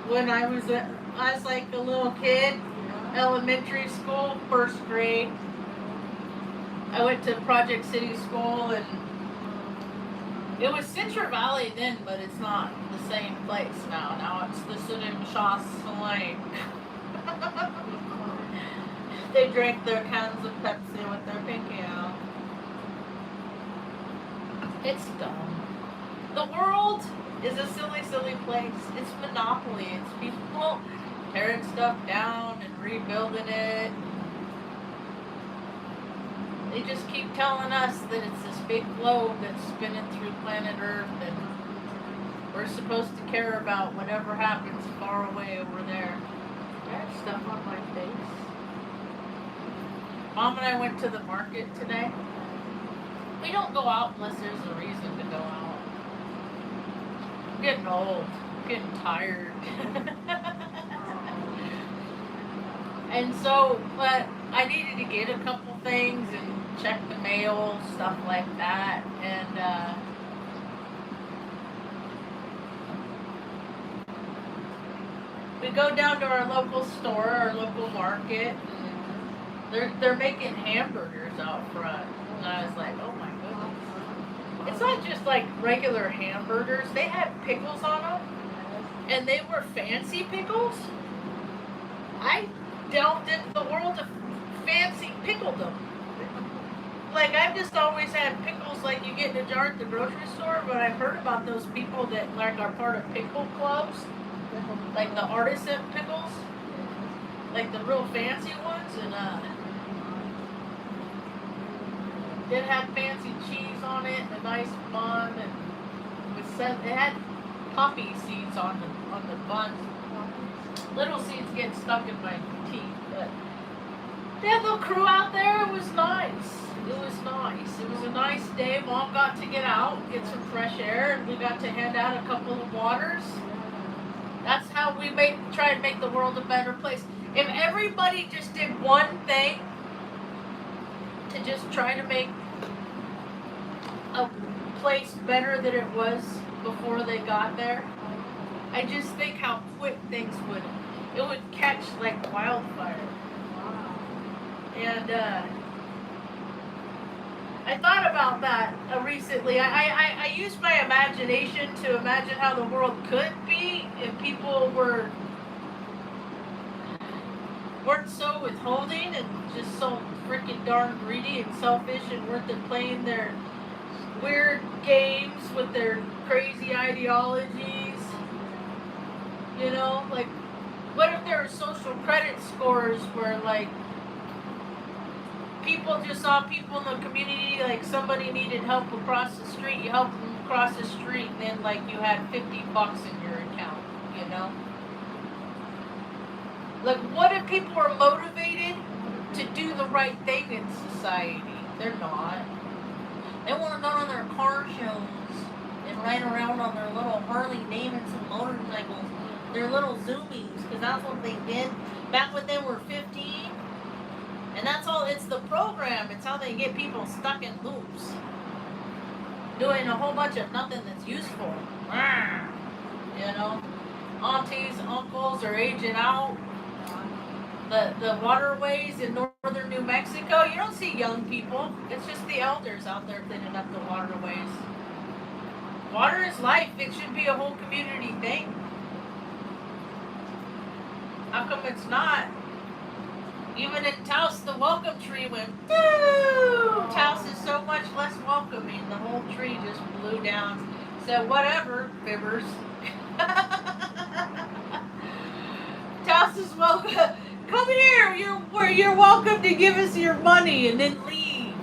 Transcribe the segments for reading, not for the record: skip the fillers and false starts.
When I was like a little kid, elementary school, first grade, I went to Project City School, and it was Central Valley then, but it's not the same place now. Now it's the Sunim Shah Soleil. They drank their cans of Pepsi with their pinky out. It's dumb. The world is a silly, silly place. It's monopoly. It's people tearing stuff down and rebuilding it. They just keep telling us that it's this big globe that's spinning through planet Earth, and we're supposed to care about whatever happens far away over there. I have stuff on my face. Mom and I went to the market today. We don't go out unless there's a reason to go out. I'm getting old. I'm getting tired. And so, but I needed to get a couple things and check the mail, stuff like that. And we go down to our local store, our local market, and they're making hamburgers out front. And I was like, oh my goodness. It's not just like regular hamburgers. They had pickles on them, and they were fancy pickles. I delved into the world of fancy pickeldom. Like, I've just always had pickles like you get in a jar at the grocery store, but I've heard about those people that like are part of pickle clubs, like the artisan pickles, like the real fancy ones, and it had fancy cheese on it, a nice bun, and it had poppy seeds on the buns. Little seeds get stuck in my teeth, but they had a little crew out there. It was nice. It was nice. It was a nice day. Mom got to get out, get some fresh air, and we got to hand out a couple of waters. That's how we try to make the world a better place. If everybody just did one thing to just try to make a place better than it was before they got there, I just think how quick things would catch like wildfire. And I thought about that recently. I used my imagination to imagine how the world could be if people weren't so withholding and just so freaking darn greedy and selfish, and weren't playing their weird games with their crazy ideologies. You know, like, what if there were social credit scores where, like, people just saw people in the community, like somebody needed help across the street, you helped them across the street, and then, like, you had $50 in your account, you know? Like, what if people were motivated to do the right thing in society? They're not. They want to go on their car shows and ride around on their little Harley Davidson motorcycles, their little Zoomies, because that's what they did back when they were 15. And that's all, it's the program. It's how they get people stuck in loops, doing a whole bunch of nothing that's useful. You know, aunties, uncles are aging out. The waterways in northern New Mexico, you don't see young people. It's just the elders out there cleaning up the waterways. Water is life. It should be a whole community thing. How come it's not? Even in Taos, the welcome tree went, doo! Taos is so much less welcoming. The whole tree just blew down. So whatever, fibbers. Taos is welcome. Come here. You're welcome to give us your money and then leave.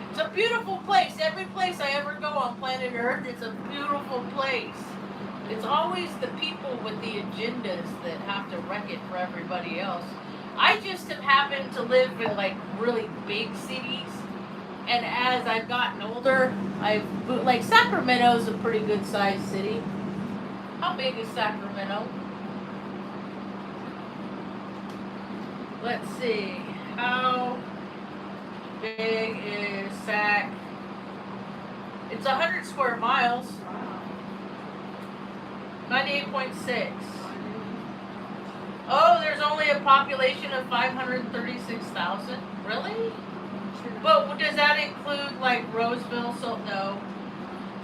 It's a beautiful place. Every place I ever go on planet Earth, it's a beautiful place. It's always the people with the agendas that have to wreck it for everybody else. I just have happened to live in like really big cities, and as I've gotten older, like Sacramento's a pretty good sized city. How big is Sacramento? Let's see. How It's 100 square miles. 98.6. Oh, there's only a population of 536,000. Really? But does that include like Roseville? So no.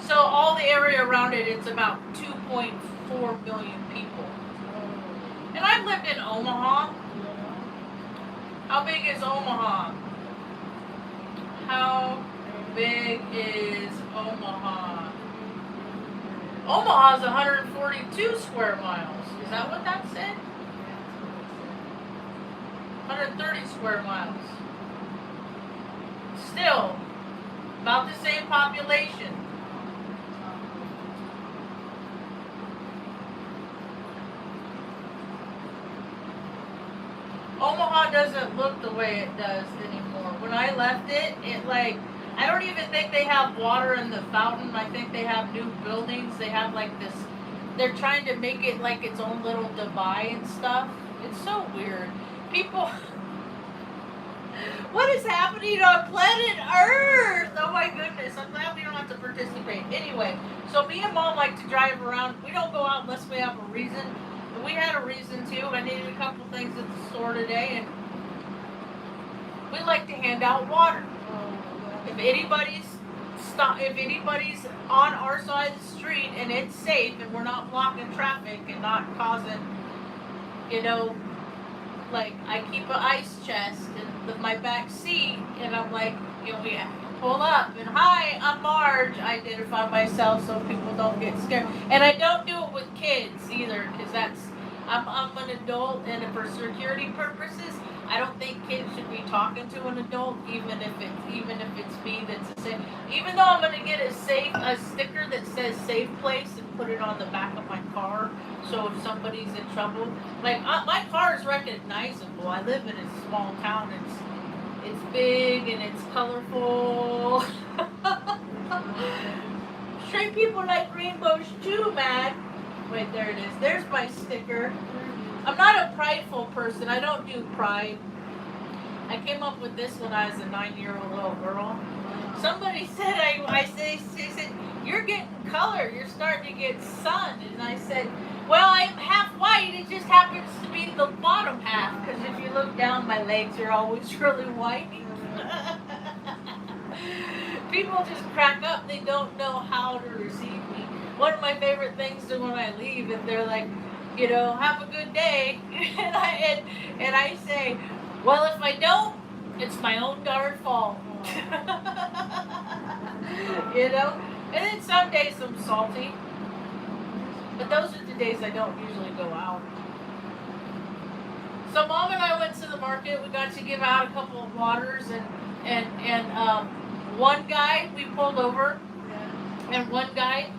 So all the area around it, it's about 2.4 million people. And I've lived in Omaha. How big is Omaha? How big is Omaha? Omaha's 142 square miles. Is that what that said? 130 square miles. Still, about the same population. Omaha doesn't look the way it does anymore. When I left it, I don't even think they have water in the fountain. I think they have new buildings. They have like this, they're trying to make it like its own little Dubai and stuff. It's so weird. People, what is happening on planet Earth? Oh my goodness, I'm glad we don't have to participate. Anyway, so me and Mom like to drive around. We don't go out unless we have a reason. And we had a reason too. I needed a couple things at the store today, and we like to hand out water. If anybody's on our side of the street and it's safe and we're not blocking traffic and not causing, like I keep an ice chest in my back seat, and I'm like, we pull up and hi, I'm Marge. I identify myself so people don't get scared, and I don't do it with kids either, because I'm an adult, and for security purposes, I don't think kids should be talking to an adult, even if it's me that's safe. Even though I'm gonna get a sticker that says safe place and put it on the back of my car, so if somebody's in trouble, like my car is recognizable. I live in a small town. It's big and it's colorful. Straight people like rainbows too, man. Wait, there it is. There's my sticker. I'm not a prideful person. I don't do pride. I came up with this when I was a 9-year-old little girl. Somebody said, they said, you're getting color. You're starting to get sun. And I said, well, I'm half white. It just happens to be the bottom half. Because if you look down, my legs are always really white. People just crack up. They don't know how to receive me. One of my favorite things to when I leave, if they're like, have a good day, and I say, well, if I don't, it's my own darn fault. And then some days I'm salty, but those are the days I don't usually go out. So Mom and I went to the market. We got to give out a couple of waters, and one guy we pulled over, and one guy,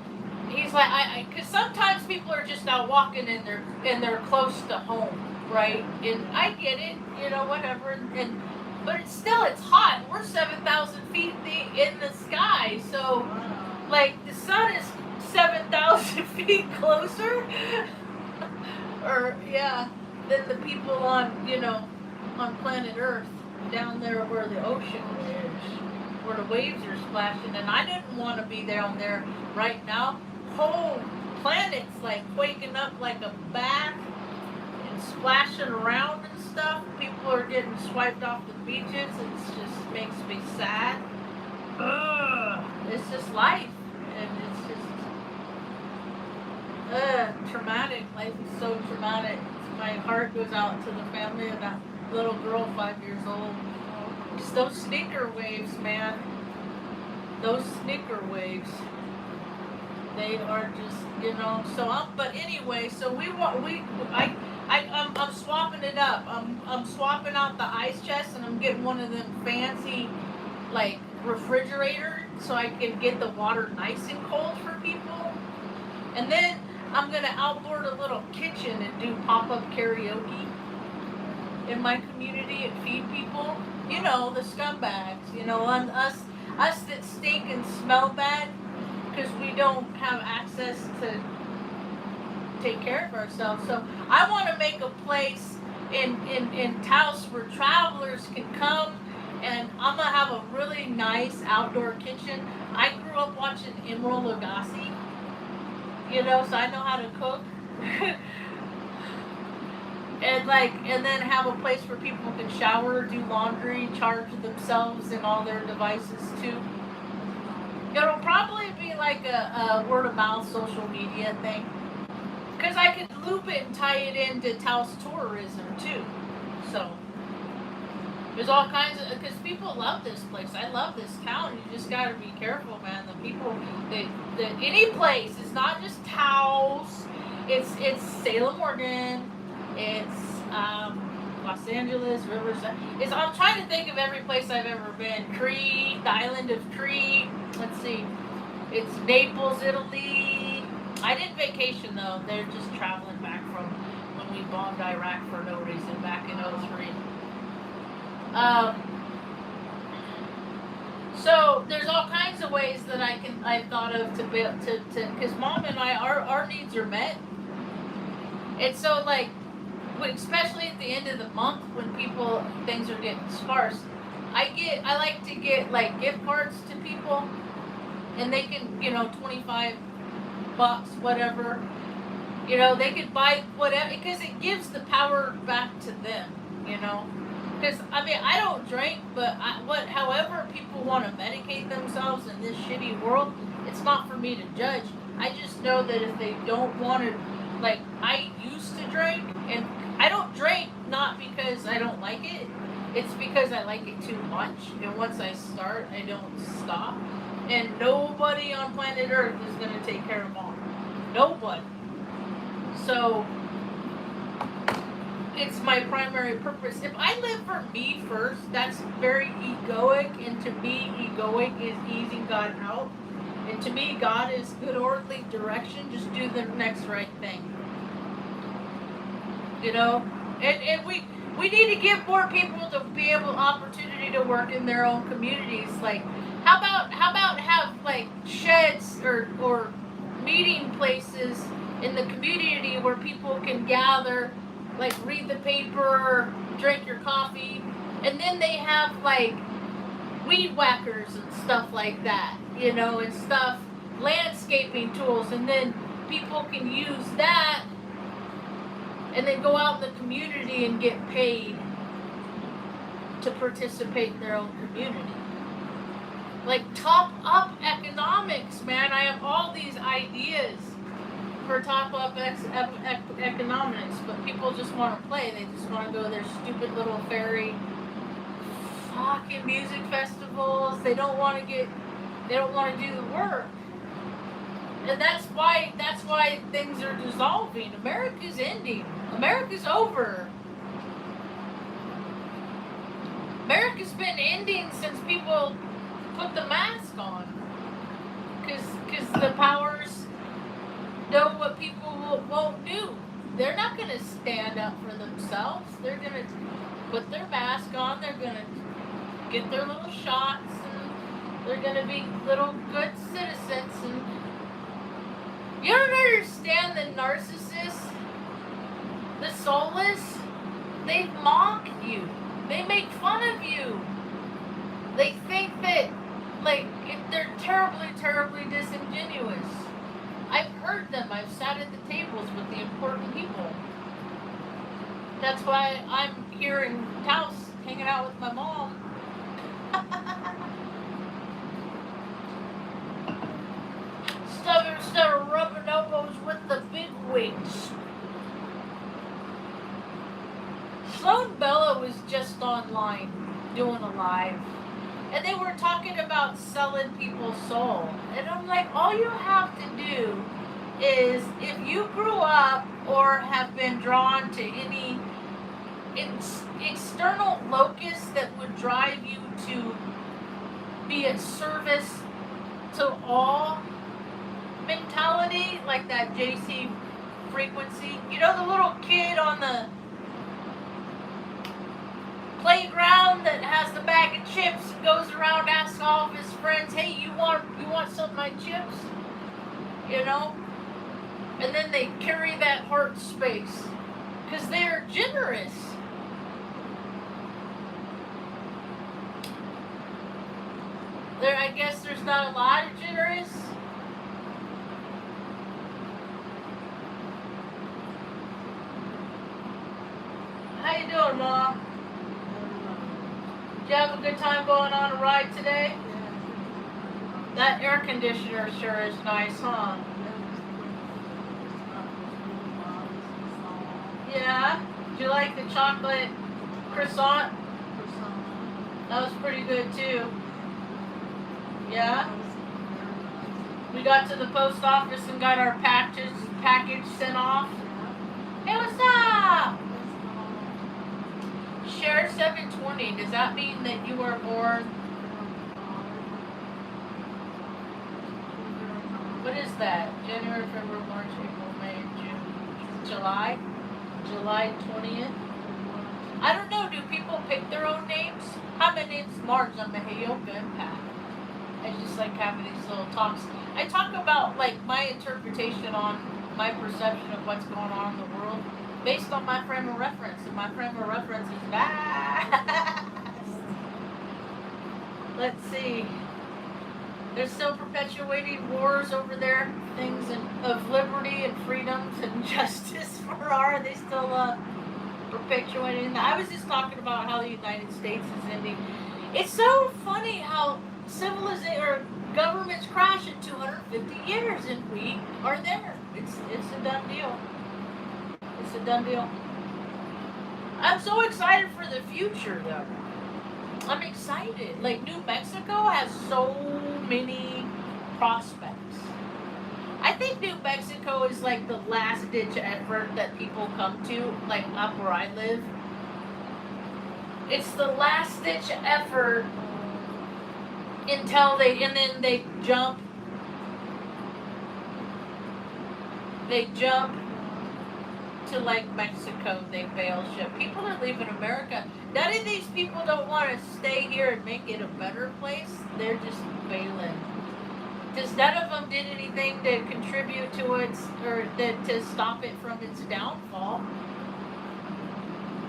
he's like, because sometimes people are just out walking and they're close to home, right? And I get it, whatever. But it's hot. We're 7,000 feet in the sky, so like the sun is 7,000 feet closer, than the people on on planet Earth down there where the ocean is, where the waves are splashing. And I didn't want to be down there right now. Whole planet's like waking up like a bath and splashing around and stuff. People are getting swiped off the beaches. It just makes me sad. It's just life, and it's just traumatic. Life is so traumatic. My heart goes out to the family of that little girl, 5 years old. Just those sneaker waves, man. Those sneaker waves. They are just, so but anyway, so I'm swapping it up. I'm swapping out the ice chest, and I'm getting one of them fancy, like, refrigerator, so I can get the water nice and cold for people. And then I'm gonna outboard a little kitchen and do pop-up karaoke in my community and feed people. The scumbags, us that stink and smell bad, because we don't have access to take care of ourselves. So I want to make a place in Taos where travelers can come, and I'm going to have a really nice outdoor kitchen. I grew up watching Emeril Lagasse, you know, so I know how to cook. And then have a place where people can shower, do laundry, charge themselves and all their devices too. It'll probably be like a word of mouth social media thing. Because I could loop it and tie it into Taos tourism too. So, there's all kinds of, because people love this place. I love this town. You just got to be careful, man. The people, any place, it's not just Taos. It's Salem, Oregon. It's Los Angeles, Riverside. I'm trying to think of every place I've ever been. Crete, the island of Crete. Let's see. It's Naples, Italy. I didn't vacation though. They're just traveling back from when we bombed Iraq for no reason back in '03. So there's all kinds of ways that I've thought of to because Mom and I our needs are met. And so like, especially at the end of the month when things are getting sparse, I like to get like gift cards to people, and they can, you know, $25, whatever, you know, they could buy whatever, because it gives the power back to them, you know. Because I mean, I don't drink, but however people want to medicate themselves in this shitty world, it's not for me to judge. I just know that if they don't want to, like, I used to drink, and I don't drink not because I don't like it. It's because I like it too much, and once I start, I don't stop. And nobody on planet Earth is going to take care of Mom. Nobody. So it's my primary purpose. If I live for me first, that's very egoic, and to me, egoic is easing God out. And to me, God is good orderly direction. Just do the next right thing. You know? And we need to give more people to be able opportunity to work in their own communities. Like, how about have like sheds or meeting places in the community where people can gather, like read the paper, drink your coffee, and then they have like weed whackers and stuff like that, you know, and stuff, landscaping tools, and then people can use that and then go out in the community and get paid to participate in their own community. Like top up economics, man. I have all these ideas for top up economics, but people just want to play. They just want to go to their stupid little fairy fucking music festivals. They don't want to do the work. And that's why things are dissolving. America's ending. America's over. America's been ending since people put the mask on. Because the powers know what people won't do. They're not going to stand up for themselves. They're going to put their mask on. They're going to get their little shots. And they're going to be little good citizens. And you don't understand the narcissists, the soulless. They mock you. They make fun of you. They think that, like, they're terribly, terribly disingenuous. I've heard them. I've sat at the tables with the important people. That's why I'm here in Taos hanging out with my mom. Instead of rubbing elbows with the big wigs. Sloan Bella was just online doing a live, and they were talking about selling people's soul. And I'm like, all you have to do is, if you grew up or have been drawn to any external locus that would drive you to be a service to all mentality, like that JC frequency. You know, the little kid on the playground that has the bag of chips and goes around asking all of his friends, hey, you want some of my chips? You know? And then they carry that heart space because they're generous. There, I guess there's not a lot of generous. How you doing, Mom? Did you have a good time going on a ride today? That air conditioner sure is nice, huh? Yeah. Did you like the chocolate croissant? That was pretty good too. Yeah. We got to the post office and got our package sent off. Hey, what's up? Share 720. Does that mean that you were born? What is that? January, February, March, April, May, June, July? July 20th? I don't know. Do people pick their own names? Hi, my name's Marge. I'm a Heyoka empath. I just like having these little talks. I talk about like my interpretation on my perception of what's going on in the world based on my frame of reference, and my frame of reference is vast. Let's see. They're still perpetuating wars over there, things of liberty and freedoms and justice for our. Are they still perpetuating that? I was just talking about how the United States is ending. It's so funny how civilization or governments crash in 250 years, and we are there. It's a done deal. It's a done deal. I'm so excited for the future, though. I'm excited. Like, New Mexico has so many prospects. I think New Mexico is like the last ditch effort that people come to, like up where I live. It's the last ditch effort until and then they jump to like Mexico. They bail ship. People are leaving America. None of these people don't want to stay here and make it a better place. They're just bailing. Because none of them did anything to contribute to to stop it from its downfall.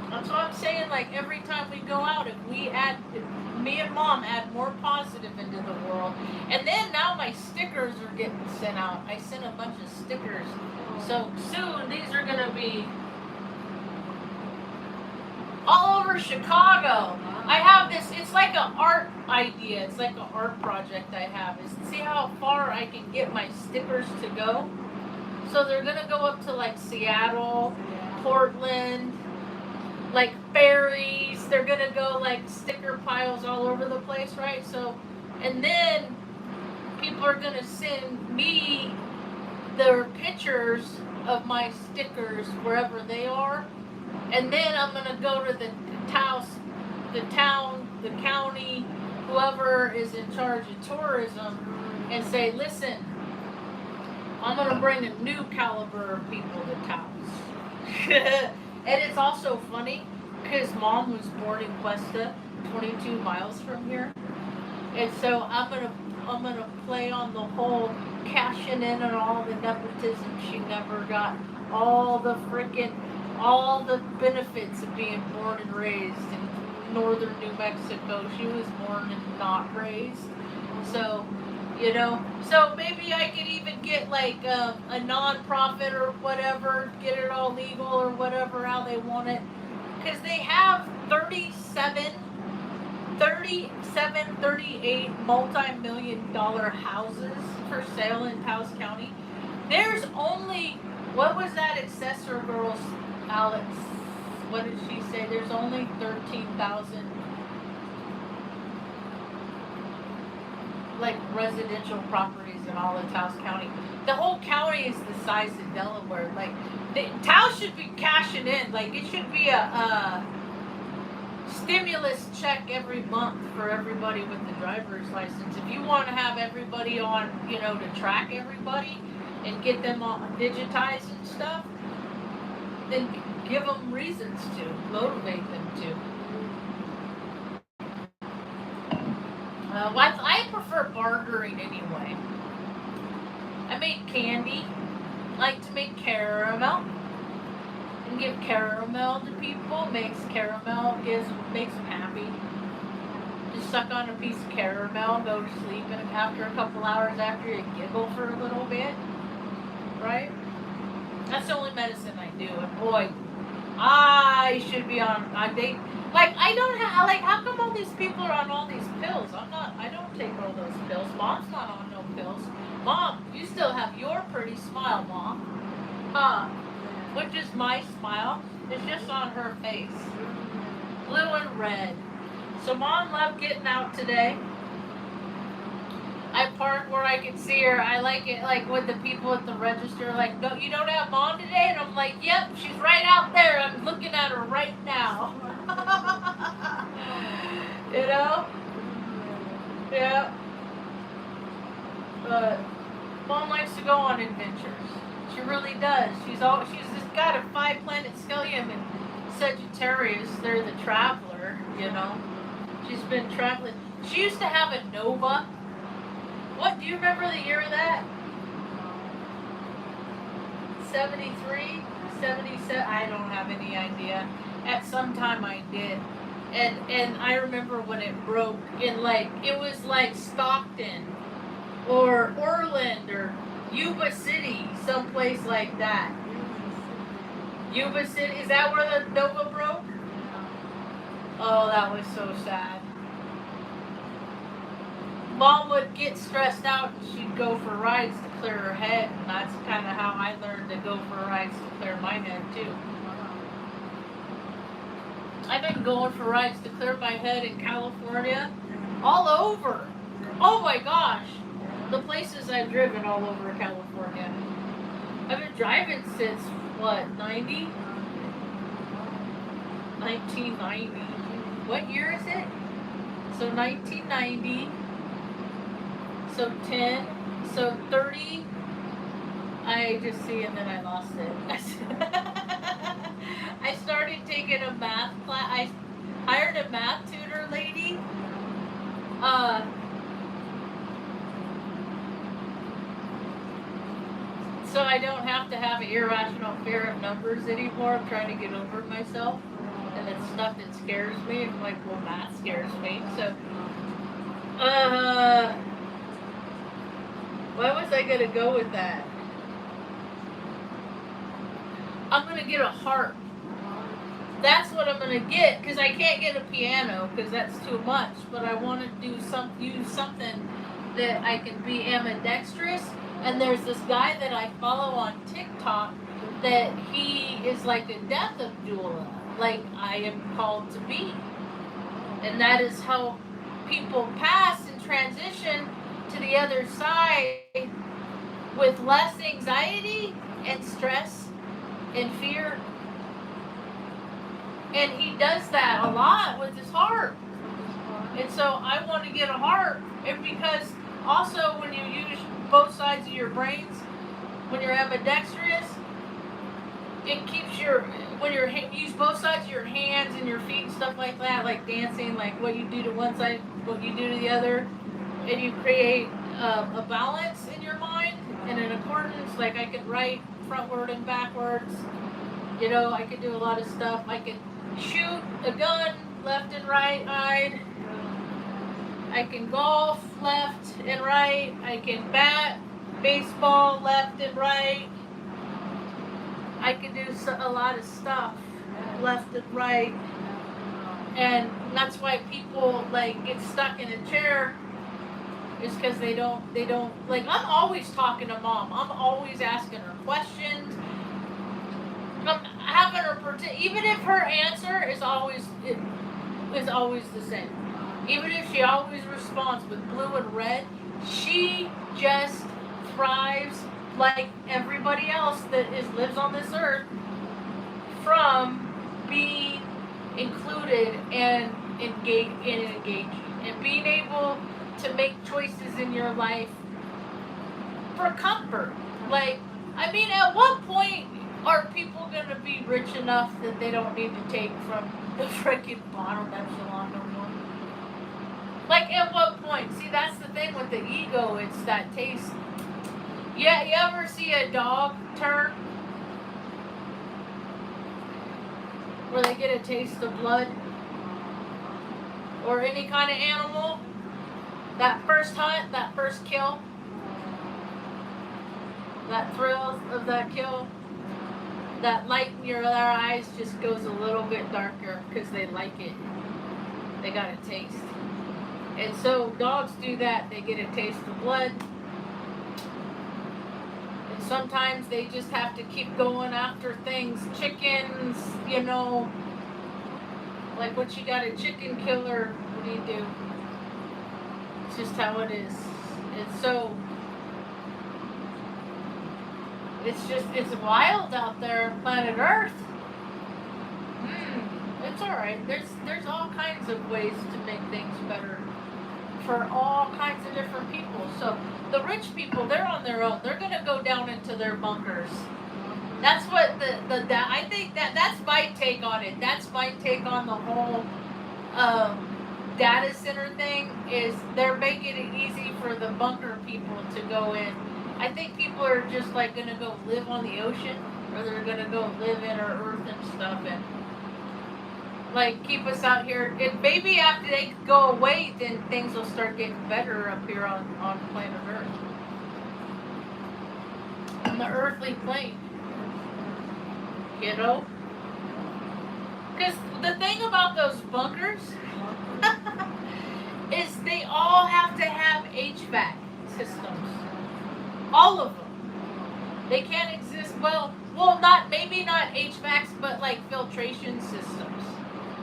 That's what I'm saying. Like, every time we go out, if me and Mom add more positive into the world, and then now my stickers are getting sent out. I sent a bunch of stickers. So soon these are gonna be all over Chicago. I have this, it's like an art idea. It's like an art project I have. Is see how far I can get my stickers to go. So they're gonna go up to like Seattle, Portland, like ferries. They're gonna go like sticker piles all over the place, right? So, and then people are gonna send me their pictures of my stickers wherever they are, and then I'm gonna go to the Taos, the county, whoever is in charge of tourism, and say, listen, I'm gonna bring a new caliber of people to Taos. And it's also funny because Mom was born in Cuesta, 22 miles from here, and so I'm gonna play on the whole cashing in on all the nepotism she never got, all the benefits of being born and raised in northern New Mexico. She was born and not raised, so so maybe I could even get like a non-profit or whatever, get it all legal or whatever, how they want it, because they have 38 multi-million-dollar houses for sale in Taos County. There's only, what was that assessor girl's, Alex, what did she say? There's only 13,000 like residential properties in all of Taos County. The whole county is the size of Delaware. Like, Taos should be cashing in. Like, it should be a stimulus check every month for everybody with the driver's license. If you want to have everybody on, to track everybody and get them all digitized and stuff, then give them reasons to, motivate them to. I prefer bartering anyway. I make candy. Like to make caramel. And give caramel to people. Makes them happy. Just suck on a piece of caramel, go to sleep, and after a couple hours after, you giggle for a little bit, right? That's the only medicine I do. And boy, I should be on. I don't have. Like, how come all these people are on all these pills? I'm not. I don't take all those pills. Mom's not on no pills. Mom, you still have your pretty smile, Mom. Which is my smile. It's just on her face, blue and red. So Mom loved getting out today. I park where I can see her. I like it, like when the people at the register are like, "No, you don't have Mom today," and I'm like, "Yep, she's right out there. I'm looking at her right now." You know? Yeah. But Mom likes to go on adventures. She really does. She's just got a 5-planet stellium in Sagittarius. They're the traveler. You know. She's been traveling. She used to have a Nova. What, do you remember the year of that? 73? 77? I don't have any idea. At some time I did. And I remember when it broke in, like, it was like Stockton or Orland or Yuba City, someplace like that. Yuba City, is that where the Nova broke? Oh, that was so sad. Mom would get stressed out and she'd go for rides to clear her head, and that's kind of how I learned to go for rides to clear my head too. I've been going for rides to clear my head in California, all over. Oh my gosh, the places I've driven all over California. I've been driving since what, 90? 1990. What year is it? So 1990. So 10, so 30, I just see, and then I lost it. I started taking a math class. I hired a math tutor lady. So I don't have to have an irrational fear of numbers anymore. I'm trying to get over myself. And it's stuff that scares me. I'm like, well, math scares me. So, why was I going to go with that? I'm going to get a harp. That's what I'm going to get, because I can't get a piano because that's too much. But I want to use something that I can be ambidextrous. And there's this guy that I follow on TikTok that he is like a death doula, like I am called to be. And that is how people pass and transition to the other side with less anxiety and stress and fear. And he does that a lot with his harp. And so I want to get a harp. And because also when you use both sides of your brains, when you're ambidextrous, it keeps when you use both sides of your hands and your feet and stuff like that, like dancing, like what you do to one side, what you do to the other, and you create a balance in your mind and an accordance. Like I could write frontward and backwards, you know, I could do a lot of stuff. I could shoot a gun left and right-eyed. I can golf left and right. I can bat baseball left and right. I can do a lot of stuff left and right. And that's why people like get stuck in a chair, is because they don't like, I'm always talking to Mom. I'm always asking her questions. I'm having her even if her answer is always the same. Even if she always responds with blue and red, she just thrives like everybody else that lives on this earth, from being included and engaging and being able to make choices in your life for comfort. Like, I mean, at what point are people going to be rich enough that they don't need to take from the freaking bottom echelon no more? Like, at what point? See, that's the thing with the ego. It's that taste. Yeah, you ever see a dog turn? Where they get a taste of blood? or any kind of animal, that first hunt, that first kill, that thrill of that kill, that light in their eyes just goes a little bit darker because they like it. They got a taste. And so dogs do that. They get a taste of blood. And sometimes they just have to keep going after things. Chickens, you know, like when you got a chicken killer, what do? It's just how it is. It's so, it's wild out there, planet Earth. It's alright. There's all kinds of ways to make things better for all kinds of different people. So the rich people, they're on their own. They're gonna go down into their bunkers. That's what I think that's my take on it. That's my take on the whole data center thing. Is they're making it easy for the bunker people to go in. I think people are just like gonna go live on the ocean, or they're gonna go live in our earth and stuff, and like keep us out here. And maybe after they go away, then things will start getting better up here on planet Earth, on the earthly plane. You know, because the thing about those bunkers is they all have to have HVAC systems. All of them. They can't exist, well, maybe not HVACs, but like filtration systems.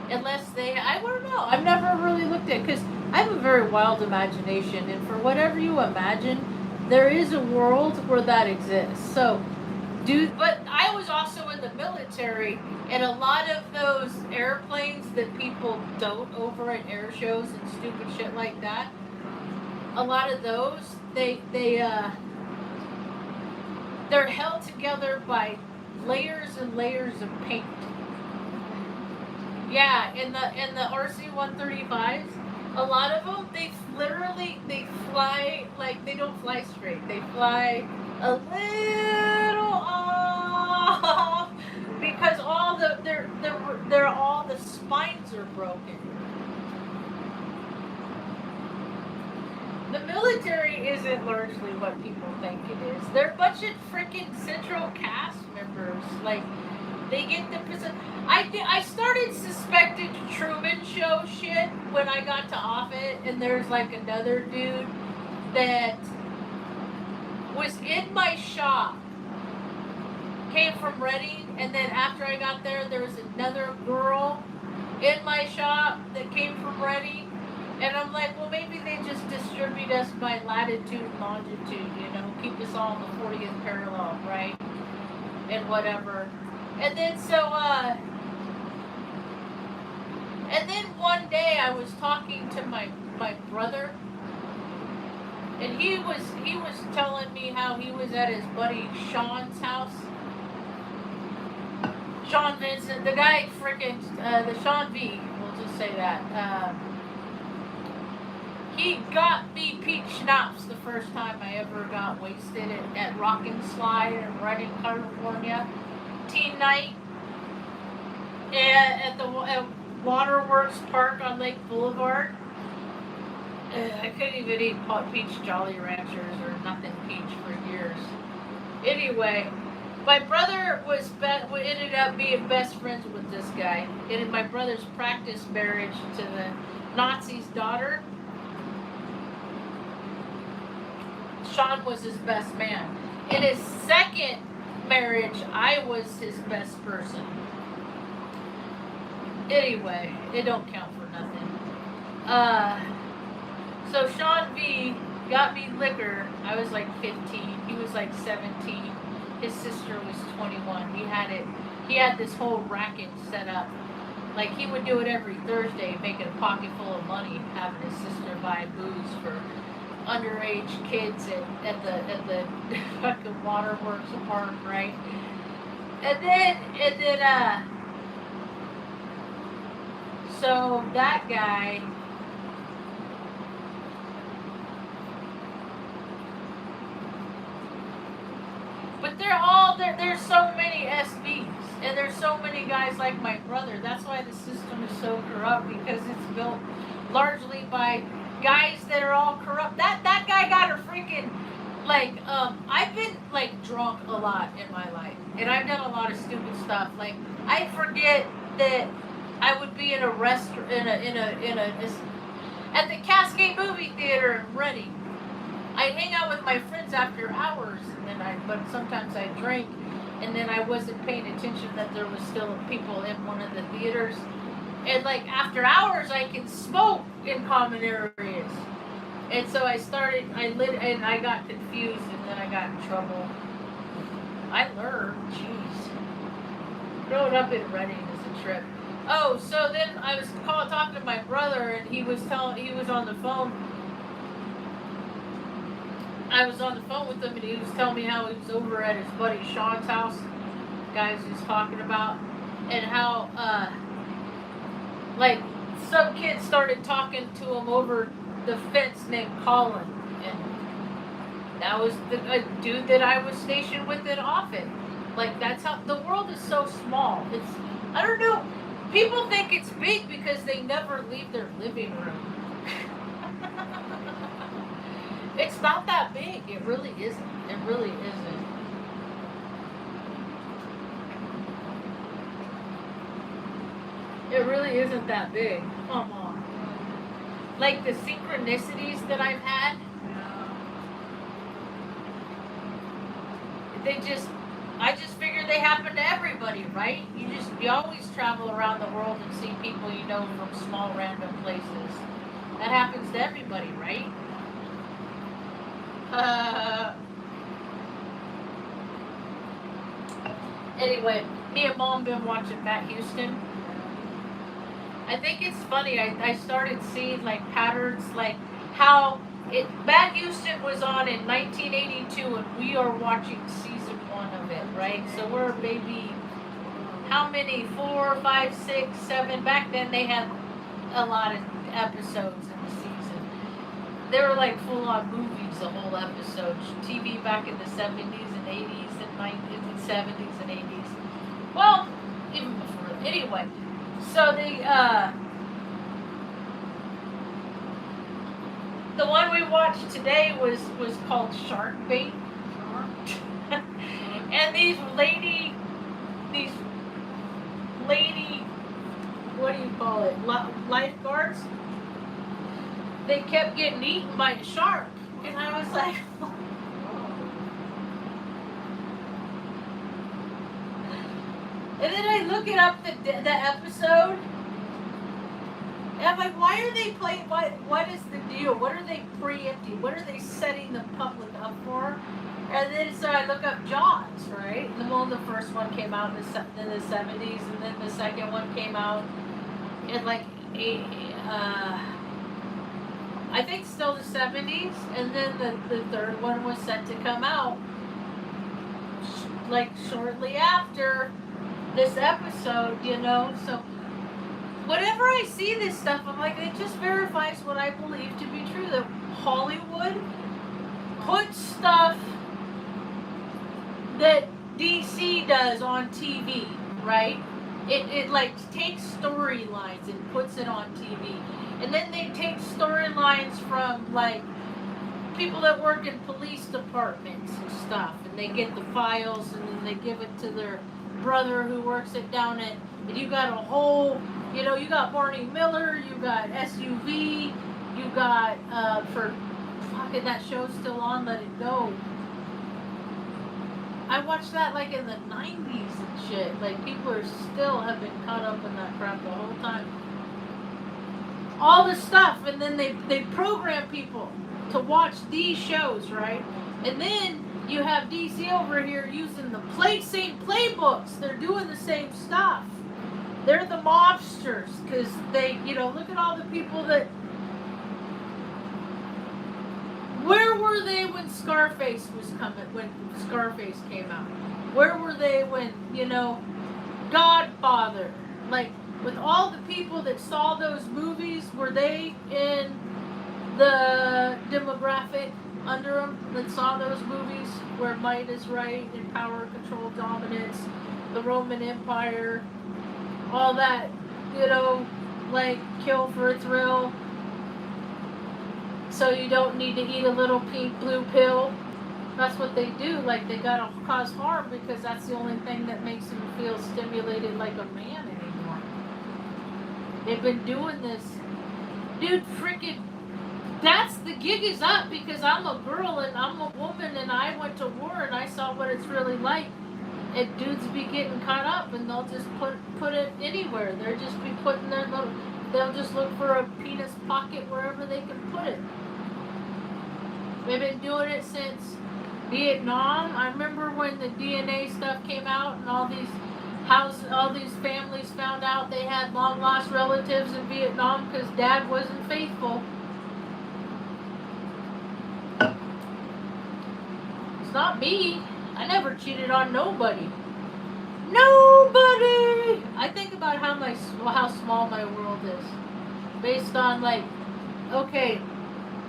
Unless I don't know. I've never really looked at it, because I have a very wild imagination, and for whatever you imagine, there is a world where that exists. So, but I was also in the military, and a lot of those airplanes that people dote over at air shows and stupid shit like that, a lot of those, they're held together by layers and layers of paint. Yeah, in the RC-135s, a lot of them, they fly, like, they don't fly straight. They fly a little off because all the spines are broken. The military isn't largely what people think it is. They're a bunch of freaking central cast members. Like, they get the prison. I started suspecting Truman Show shit when I got to Offutt, and there's like another dude that was in my shop, came from Reading, and then after I got there was another girl in my shop that came from Reading, and I'm like, well, maybe they just distribute us by latitude and longitude, you know, keep us all in the 40th parallel, right, and whatever. And then and then one day I was talking to my brother, and he was telling me how he was at his buddy Sean's house. Sean Vincent, the guy freaking the Sean V, we'll just say that. He got me peach schnapps the first time I ever got wasted at Rockin' Slide in Redding, California. Teen night at the Waterworks Park on Lake Boulevard. I couldn't even eat peach Jolly Ranchers or nothing peach for years. Anyway, my brother ended up being best friends with this guy. And my brother's practice marriage to the Nazi's daughter, Sean was his best man. In his second marriage, I was his best person. Anyway, it don't count for nothing. So Sean V got me liquor. I was like 15. He was like 17. His sister was 21. He had this whole racket set up. Like, he would do it every Thursday, making a pocket full of money, having his sister buy booze for underage kids at the fucking Waterworks Park, right? And then so that guy, but there's so many SBs, and there's so many guys like my brother. That's why the system is so corrupt, because it's built largely by guys that are all corrupt. That guy got a freaking like I've been like drunk a lot in my life, and I've done a lot of stupid stuff. Like I forget that I would be in a restaurant at the Cascade movie theater in Reading. I'd hang out with my friends after hours, and then but sometimes I drank, and then I wasn't paying attention that there was still people in one of the theaters. And like after hours, I can smoke in common areas. And so I lit, and I got confused, and then I got in trouble. I learned, jeez. Growing up in Reading is a trip. Oh, so then I was talking to my brother, and he was on the phone. I was on the phone with him, and he was telling me how he was over at his buddy Sean's house, guys he was talking about, and how, like, some kid started talking to him over the fence named Colin, and that was a dude that I was stationed with it often. Like, that's how, the world is so small. It's, I don't know, people think it's big because they never leave their living room. It's not that big. It really isn't. It really isn't. It really isn't that big. Come on. Like the synchronicities that I've had, I just figure they happen to everybody, right? You always travel around the world and see people you know from small random places. That happens to everybody, right? Anyway, me and Mom been watching Matt Houston. I think it's funny. I started seeing like patterns, like how Matt Houston was on in 1982, and we are watching season 1 of it, right? So we're maybe how many? 4, 5, 6, 7. Back then they had a lot of episodes in the season. They were like full-on movies, the whole episode. TV back in the 70s and 80s and 90s, 70s and 80s. Well, even before. Anyway, so the one we watched today was called Shark Bait. And these lady, what do you call it? Lifeguards. They kept getting eaten by a shark, and I was like, and then I look it up the episode, and I'm like, why are they playing? What is the deal? What are they preempting? What are they setting the public up for? And then so I look up Jaws, right? The first one came out in the 70s, and then the second one came out in like I think still the 70s, and then the third one was set to come out like shortly after this episode, you know. So whenever I see this stuff, I'm like, it just verifies what I believe to be true, that Hollywood puts stuff that DC does on TV, right? It like takes storylines and puts it on TV. And then they take storylines from like people that work in police departments and stuff, and they get the files, and then they give it to their brother who works it down at, and you got a whole, you know, you got Barney Miller, you got SUV, you got for fucking that show's still on, Let It Go. I watched that like in the 90s and shit. Like people have been caught up in that crap the whole time. All this stuff, and then they program people to watch these shows, right? And then you have DC over here using the same playbooks. They're doing the same stuff. They're the mobsters, because they, you know, look at all the people that. Where were they when Scarface came out? Where were they when, you know, Godfather? Like, with all the people that saw those movies, were they in the demographic under them that saw those movies where might is right and power, control, dominance, the Roman Empire, all that, you know, like Kill for a Thrill, So you don't need to eat a little pink blue pill. That's what they do. Like they gotta cause harm because that's the only thing that makes them feel stimulated like a man anymore. They've been doing this, dude. Freaking, that's the gig is up because I'm a girl and I'm a woman and I went to war and I saw what it's really like. And dudes be getting caught up and they'll just put it anywhere. They'll just be putting their little. They'll just look for a penis pocket wherever they can put it. They've been doing it since Vietnam. I remember when the DNA stuff came out and all these families found out they had long lost relatives in Vietnam because dad wasn't faithful. It's not me. I never cheated on nobody. Nobody. I think about how small my world is, based on like, okay,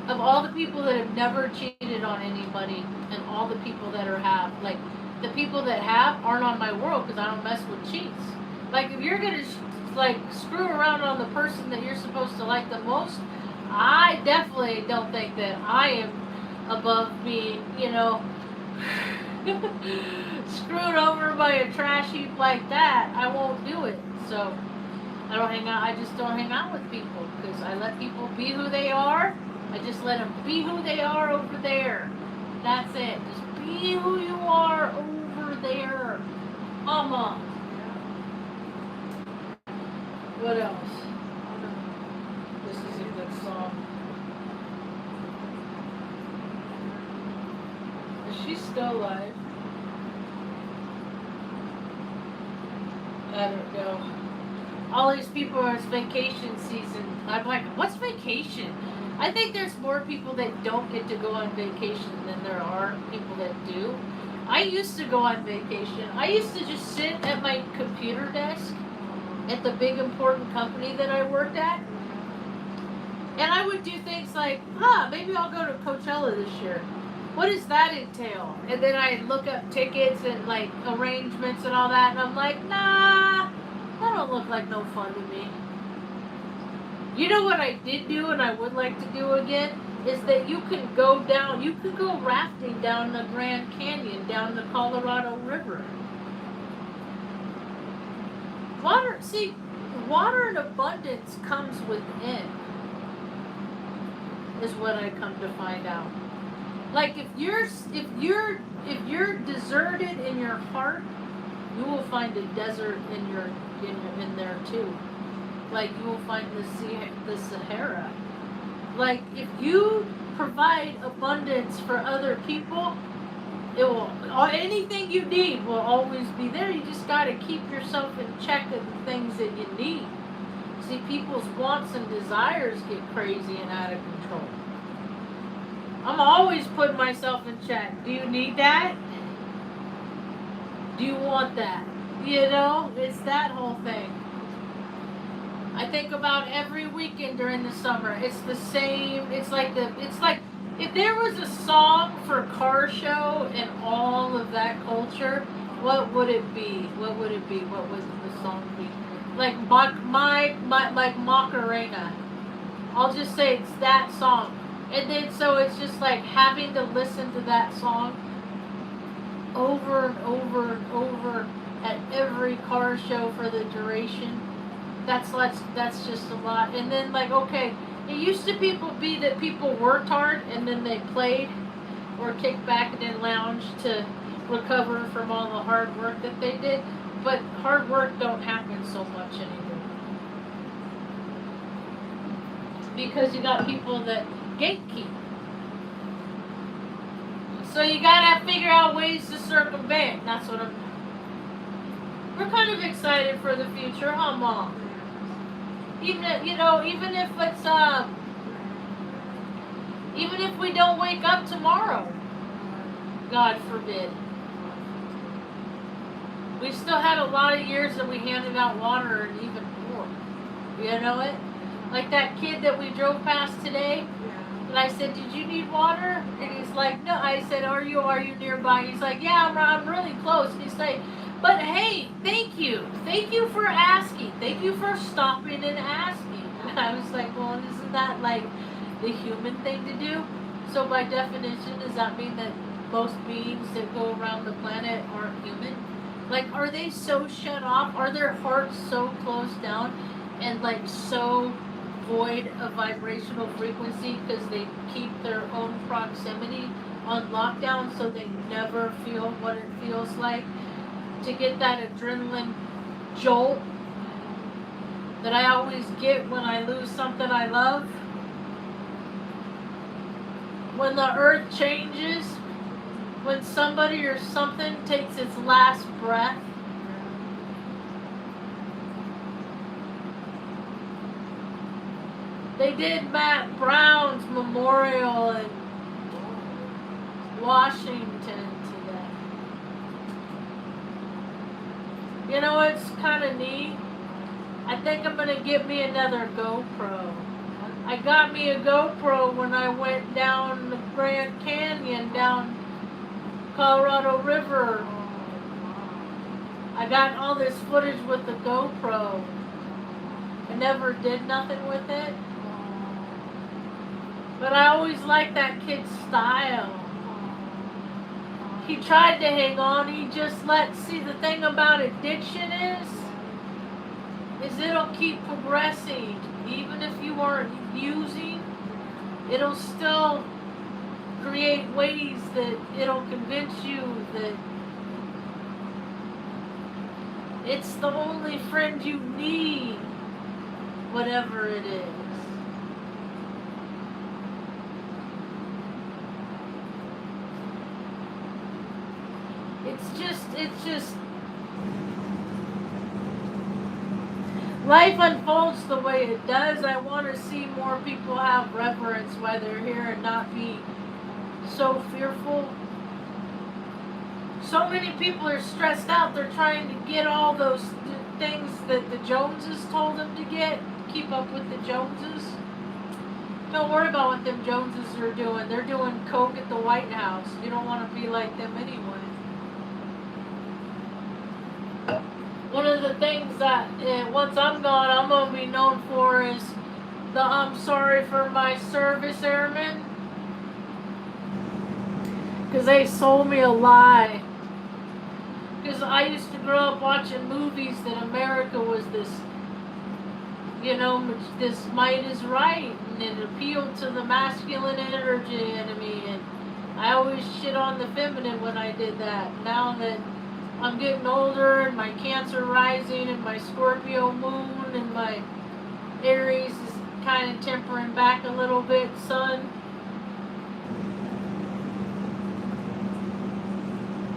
of all the people that have never cheated on anybody, and all the people that have, like, the people that have aren't on my world because I don't mess with cheats. Like if you're gonna like screw around on the person that you're supposed to like the most, I definitely don't think that I am above being, screwed over by a trash heap like that. I won't do it. So I don't hang out. I just don't hang out with people because I let people be who they are. I just let them be who they are over there. That's it. Just be who you are over there. Mama. What else? This is a good song. Is she still alive? I don't know. All these people are on vacation season. I'm like, what's vacation? I think there's more people that don't get to go on vacation than there are people that do. I used to go on vacation. I used to just sit at my computer desk at the big important company that I worked at. And I would do things like, maybe I'll go to Coachella this year. What does that entail? And then I'd look up tickets and like arrangements and all that. And I'm like, nah, that don't look like no fun to me. You know what I did do and I would like to do again? Is that you can go rafting down the Grand Canyon, down the Colorado River. Water in abundance comes within, is what I come to find out. Like if you're deserted in your heart, you will find a desert in there too. Like you will find the Sahara. Like if you provide abundance for other people, anything you need will always be there. You just got to keep yourself in check of the things that you need. See, people's wants and desires get crazy and out of control. I'm always putting myself in check. Do you need that? Do you want that? It's that whole thing. I think about every weekend during the summer. It's the same. It's like if there was a song for car show and all of that culture, what would it be? What would it be? What would the song be? Like Macarena. I'll just say it's that song. And then so it's just like having to listen to that song over and over and over at every car show for the duration. That's just a lot. And then like, okay, it used to be that people worked hard and then they played or kicked back and then lounged to recover from all the hard work that they did. But hard work don't happen so much anymore. Because you got people that gatekeep. So you gotta figure out ways to circumvent. That's what we're kind of excited for the future, huh, Mom? Even if it's even if we don't wake up tomorrow, God forbid. We still had a lot of years that we handed out water and even more. You know it? Like that kid that we drove past today. And I said, "Did you need water?" And he's like, "No." I said, "Are you nearby?" He's like, "Yeah, I'm really close." And he's like, "But hey, thank you for asking. Thank you for stopping and asking." And I was like, "Well, isn't that like the human thing to do. So by definition, does that mean that most beings that go around the planet aren't human? Like, are they so shut off? Are their hearts so closed down and like so void of vibrational frequency because they keep their own proximity on lockdown so they never feel what it feels like to get that adrenaline jolt that I always get when I lose something I love? When the earth changes, when somebody or something takes its last breath, they did Matt Brown's memorial in Washington today. You know what's kind of neat? I think I'm going to get me another GoPro. I got me a GoPro when I went down the Grand Canyon, down Colorado River. I got all this footage with the GoPro. I never did nothing with it. But I always liked that kid's style. He tried to hang on, he just see, the thing about addiction is it'll keep progressing. Even if you aren't using, it'll still create ways that it'll convince you that it's the only friend you need, whatever it is. It's just life unfolds the way it does. I want to see more people have reverence while they're here and not be so fearful. So many people are stressed out. They're trying to get all those things that the Joneses told them to get, keep up with the Joneses. Don't worry about what them Joneses are doing. They're doing coke at the White House. You don't want to be like them anyway. One of the things that once I'm gone, I'm going to be known for is the I'm sorry for my service airmen. Because they sold me a lie. Because I used to grow up watching movies that America was this, this might is right. And it appealed to the masculine energy enemy. And I always shit on the feminine when I did that. Now that I'm getting older and my Cancer rising and my Scorpio moon and my Aries is kind of tempering back a little bit, Sun.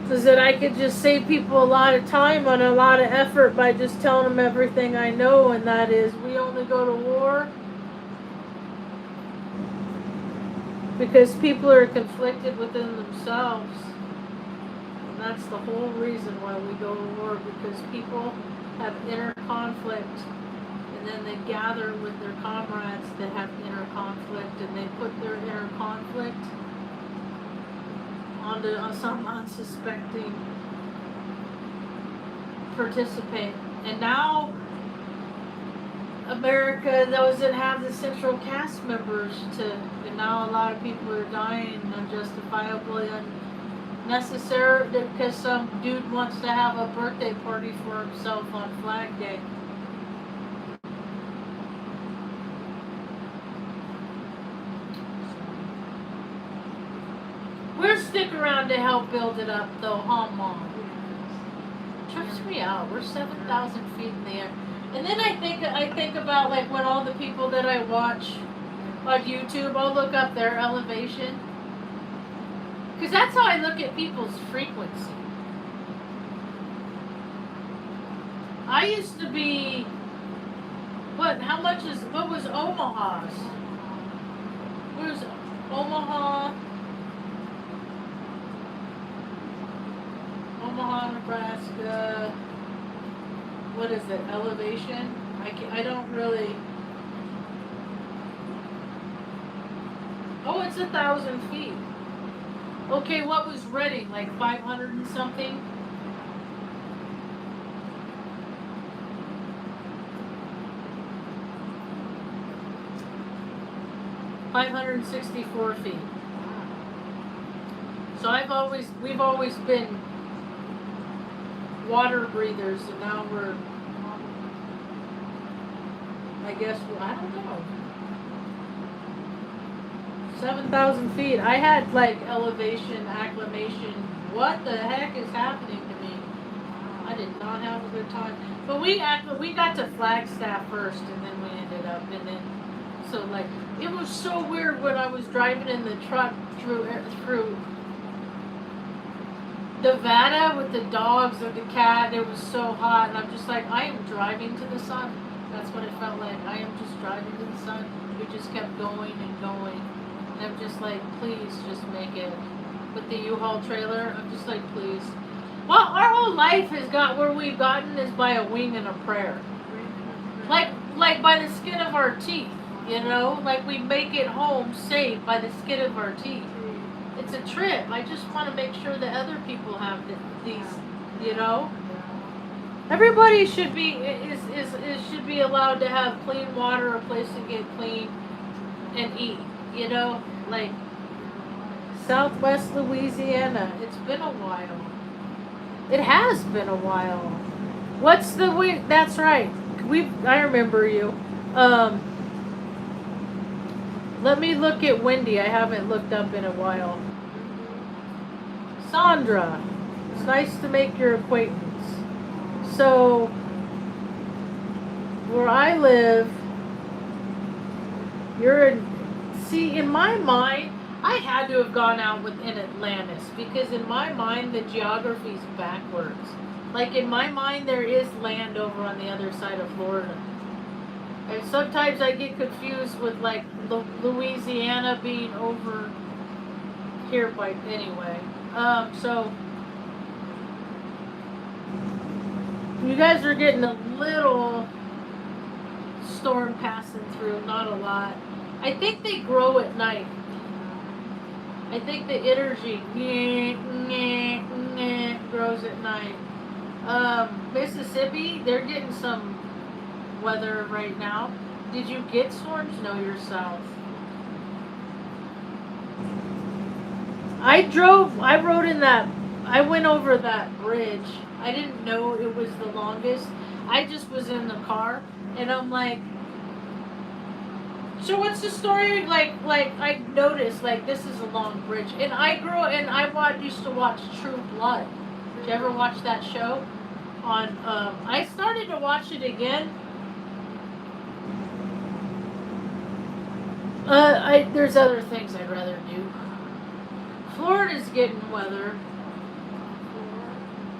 So that I could just save people a lot of time and a lot of effort by just telling them everything I know, and that is we only go to war because people are conflicted within themselves. That's the whole reason why we go to war, because people have inner conflict and then they gather with their comrades that have inner conflict and they put their inner conflict onto some unsuspecting participant. And now America doesn't have the central cast members and now a lot of people are dying unjustifiably unnecessary because some dude wants to have a birthday party for himself on Flag Day. We'll stick around to help build it up though, huh, Mom? Trips me out. We're 7,000 feet in the air. And then I think about like when all the people that I watch on YouTube, I'll look up their elevation. Because that's how I look at people's frequency. I used to be, what was Omaha's? Where's Omaha? Omaha, Nebraska. What is it? Elevation? I don't really. Oh, it's 1,000 feet. Okay, what was Reading? Like 500 and something? 564 feet. So we've always been water breathers, and now we're, I guess, I don't know, 7,000 feet. I had like elevation, acclimation. What the heck is happening to me? I did not have a good time. But we got to Flagstaff first, and then we ended up, and then so like it was so weird when I was driving in the truck through Nevada with the dogs and the cat. It was so hot, and I'm just like, I am driving to the sun. That's what it felt like. I am just driving to the sun. We just kept going and going, and I'm just like, please, just make it. With the U-Haul trailer, I'm just like, please. Well, our whole life has got where we've gotten is by a wing and a prayer. Like by the skin of our teeth, you know? Like we make it home safe by the skin of our teeth. It's a trip. I just want to make sure that other people have these, you know? Everybody should be should be allowed to have clean water, a place to get clean and eat, you know? Like Southwest Louisiana. It's been a while. It has been a while. What's the week? That's right. I remember you. Let me look at Wendy. I haven't looked up in a while. Sandra. It's nice to make your acquaintance. So, where I live, in my mind, I had to have gone out within Atlantis, because in my mind the geography's backwards. Like in my mind there is land over on the other side of Florida. And sometimes I get confused with like Louisiana being over here by anyway. So you guys are getting a little storm passing through, not a lot. I think they grow at night. I think the energy grows at night. Mississippi, they're getting some weather right now. Did you get storms? No, you're south. I went over that bridge. I didn't know it was the longest. I just was in the car, and I'm like, so what's the story? Like I noticed, like, this is a long bridge. And I used to watch True Blood. Did you ever watch that show? I started to watch it again. There's other things I'd rather do. Florida's getting weather.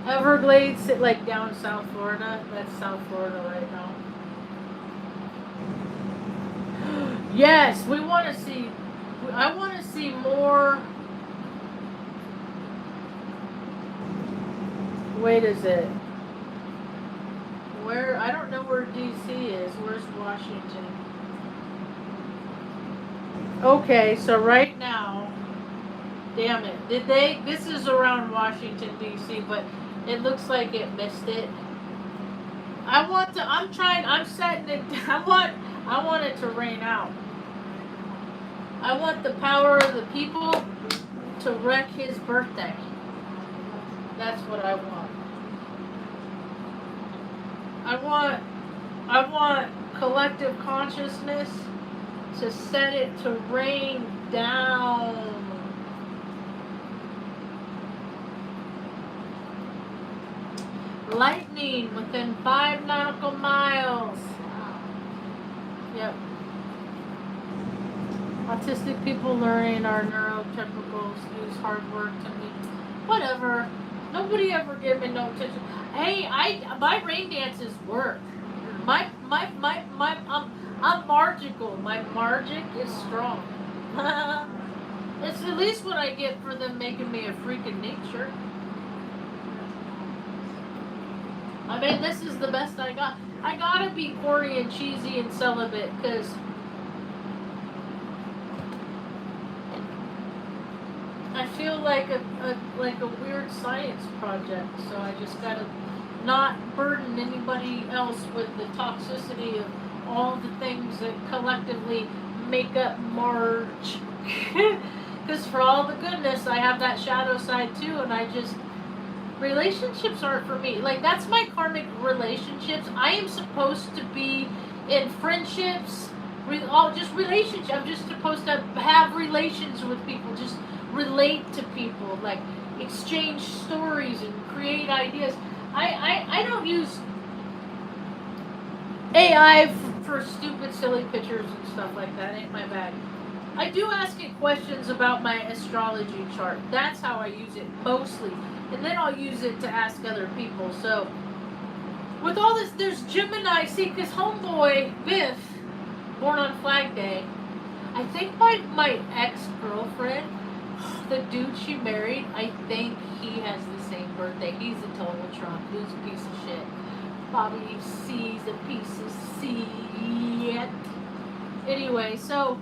Everglades, like down South Florida. That's South Florida right now. Yes, I want to see more. Wait, is it? I don't know where DC is. Where's Washington? Okay, so right now, damn it. This is around Washington, DC, but it looks like it missed it. I want it to rain out. I want the power of the people to wreck his birthday. That's what I want. I want collective consciousness to set it to rain down. Lightning within 5 nautical miles. Yep. Autistic people learning our neurotypicals use hard work to meet. Whatever. Nobody ever gave me no attention. Hey, my rain dances work. I'm margical. My margic is strong. It's at least what I get for them making me a freak of nature. I mean, this is the best I got. I gotta be corny and cheesy and celibate, because I feel like a weird science project. So I just gotta not burden anybody else with the toxicity of all the things that collectively make up Marge. Because for all the goodness, I have that shadow side too, and relationships aren't for me. Like, that's my karmic relationships. I am supposed to be in friendships, just relationships. I'm just supposed to have relations with people, just relate to people, like exchange stories and create ideas. I don't use AI for stupid, silly pictures and stuff like that. Ain't my bag. I do ask it questions about my astrology chart. That's how I use it mostly. And then I'll use it to ask other people. So, with all this, there's Gemini. See, because homeboy, Biff, born on Flag Day, I think my ex-girlfriend, the dude she married, I think he has the same birthday. He's a total Trump. He's a piece of shit. Bobby C's a piece of shit. Anyway, so,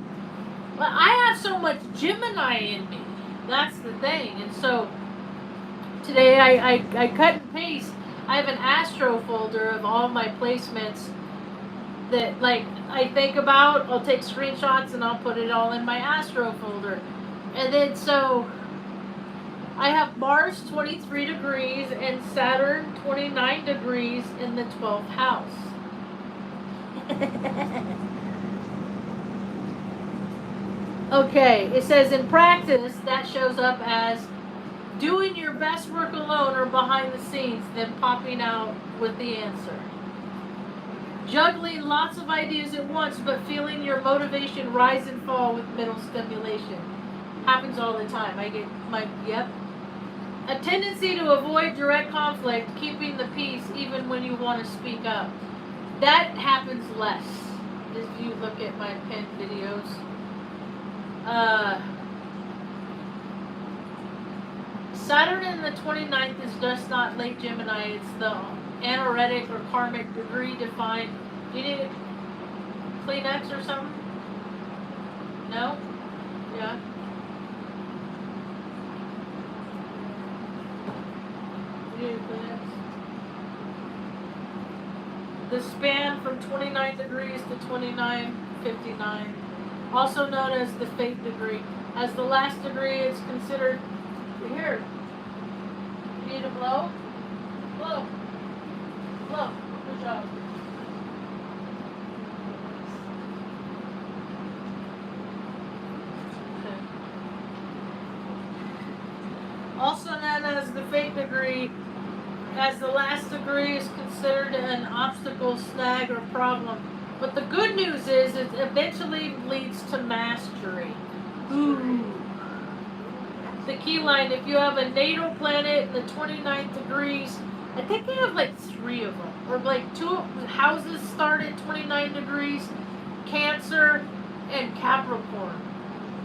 but I have so much Gemini in me. That's the thing. And so, today I cut and paste. I have an Astro folder of all my placements that, like, I think about. I'll take screenshots and I'll put it all in my Astro folder. And then so I have Mars 23 degrees and Saturn 29 degrees in the 12th house. Okay, it says in practice that shows up as doing your best work alone or behind the scenes, then popping out with the answer. Juggling lots of ideas at once, but feeling your motivation rise and fall with mental stimulation. Happens all the time. I get yep. A tendency to avoid direct conflict, keeping the peace even when you want to speak up. That happens less if you look at my pinned videos. Saturn in the 29th is just not late Gemini. It's the anaretic or karmic degree defined. Do you need a Kleenex or something? No? Yeah. You need a Kleenex? The span from 29 degrees to 29:59, also known as the fate degree. As the last degree, it's considered. Here. You need a blow? Blow. Blow. Good job. Okay. Also known as the fate degree, as the last degree is considered an obstacle, snag, or problem. But the good news is it eventually leads to mastery. Ooh. The key line, if you have a natal planet in the 29th degrees, I think they have like 3 of them, or like 2 houses start at 29 degrees, Cancer and Capricorn,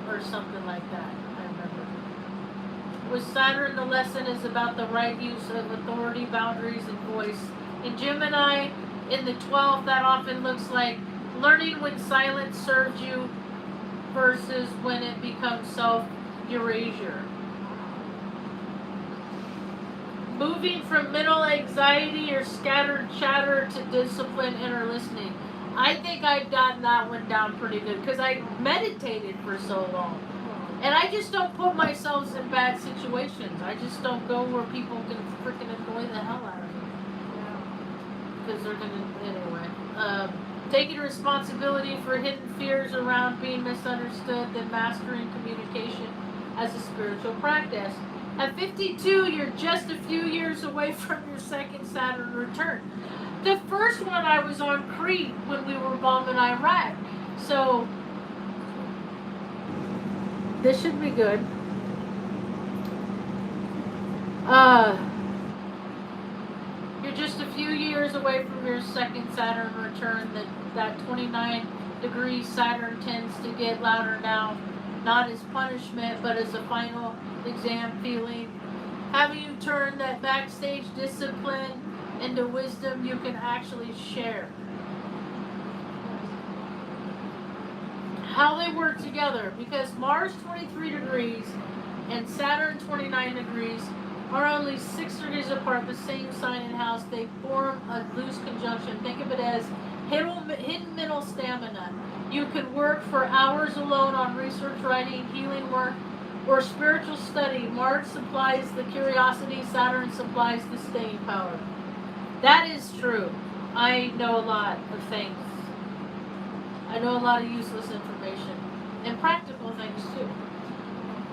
or something like that, I remember. With Saturn, the lesson is about the right use of authority, boundaries, and voice. In Gemini, in the 12th, that often looks like learning when silence serves you versus when it becomes self-erasure. Moving from mental anxiety or scattered chatter to disciplined inner listening. I think I've gotten that one down pretty good because I meditated for so long. And I just don't put myself in bad situations. I just don't go where people can freaking annoy the hell out of me. Because they're going to, anyway. Taking responsibility for hidden fears around being misunderstood, then mastering communication as a spiritual practice. At 52, you're just a few years away from your second Saturn return. The first one I was on Crete when we were bombing Iraq. So, this should be good. You're just a few years away from your second Saturn return. That 29 degrees Saturn tends to get louder now. Not as punishment, but as a final exam feeling. Having you turn that backstage discipline into wisdom you can actually share. How they work together, because Mars 23 degrees and Saturn 29 degrees are only 6 degrees apart, the same sign and house. They form a loose conjunction. Think of it as hidden mental stamina. You could work for hours alone on research, writing, healing work, or spiritual study. Marge supplies the curiosity, Saturn supplies the staying power. That is true. I know a lot of things. I know a lot of useless information. And practical things too.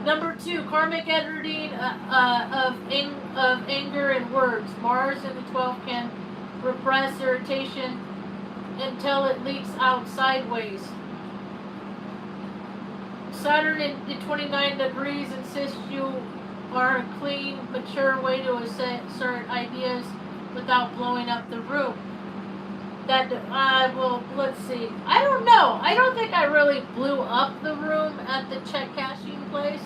Number 2, karmic editing of anger and words. Mars in the 12th can repress irritation until it leaks out sideways. Saturn in 29 degrees insists you are a clean, mature way to assert ideas without blowing up the room. Well, let's see. I don't know. I don't think I really blew up the room at the check cashing place.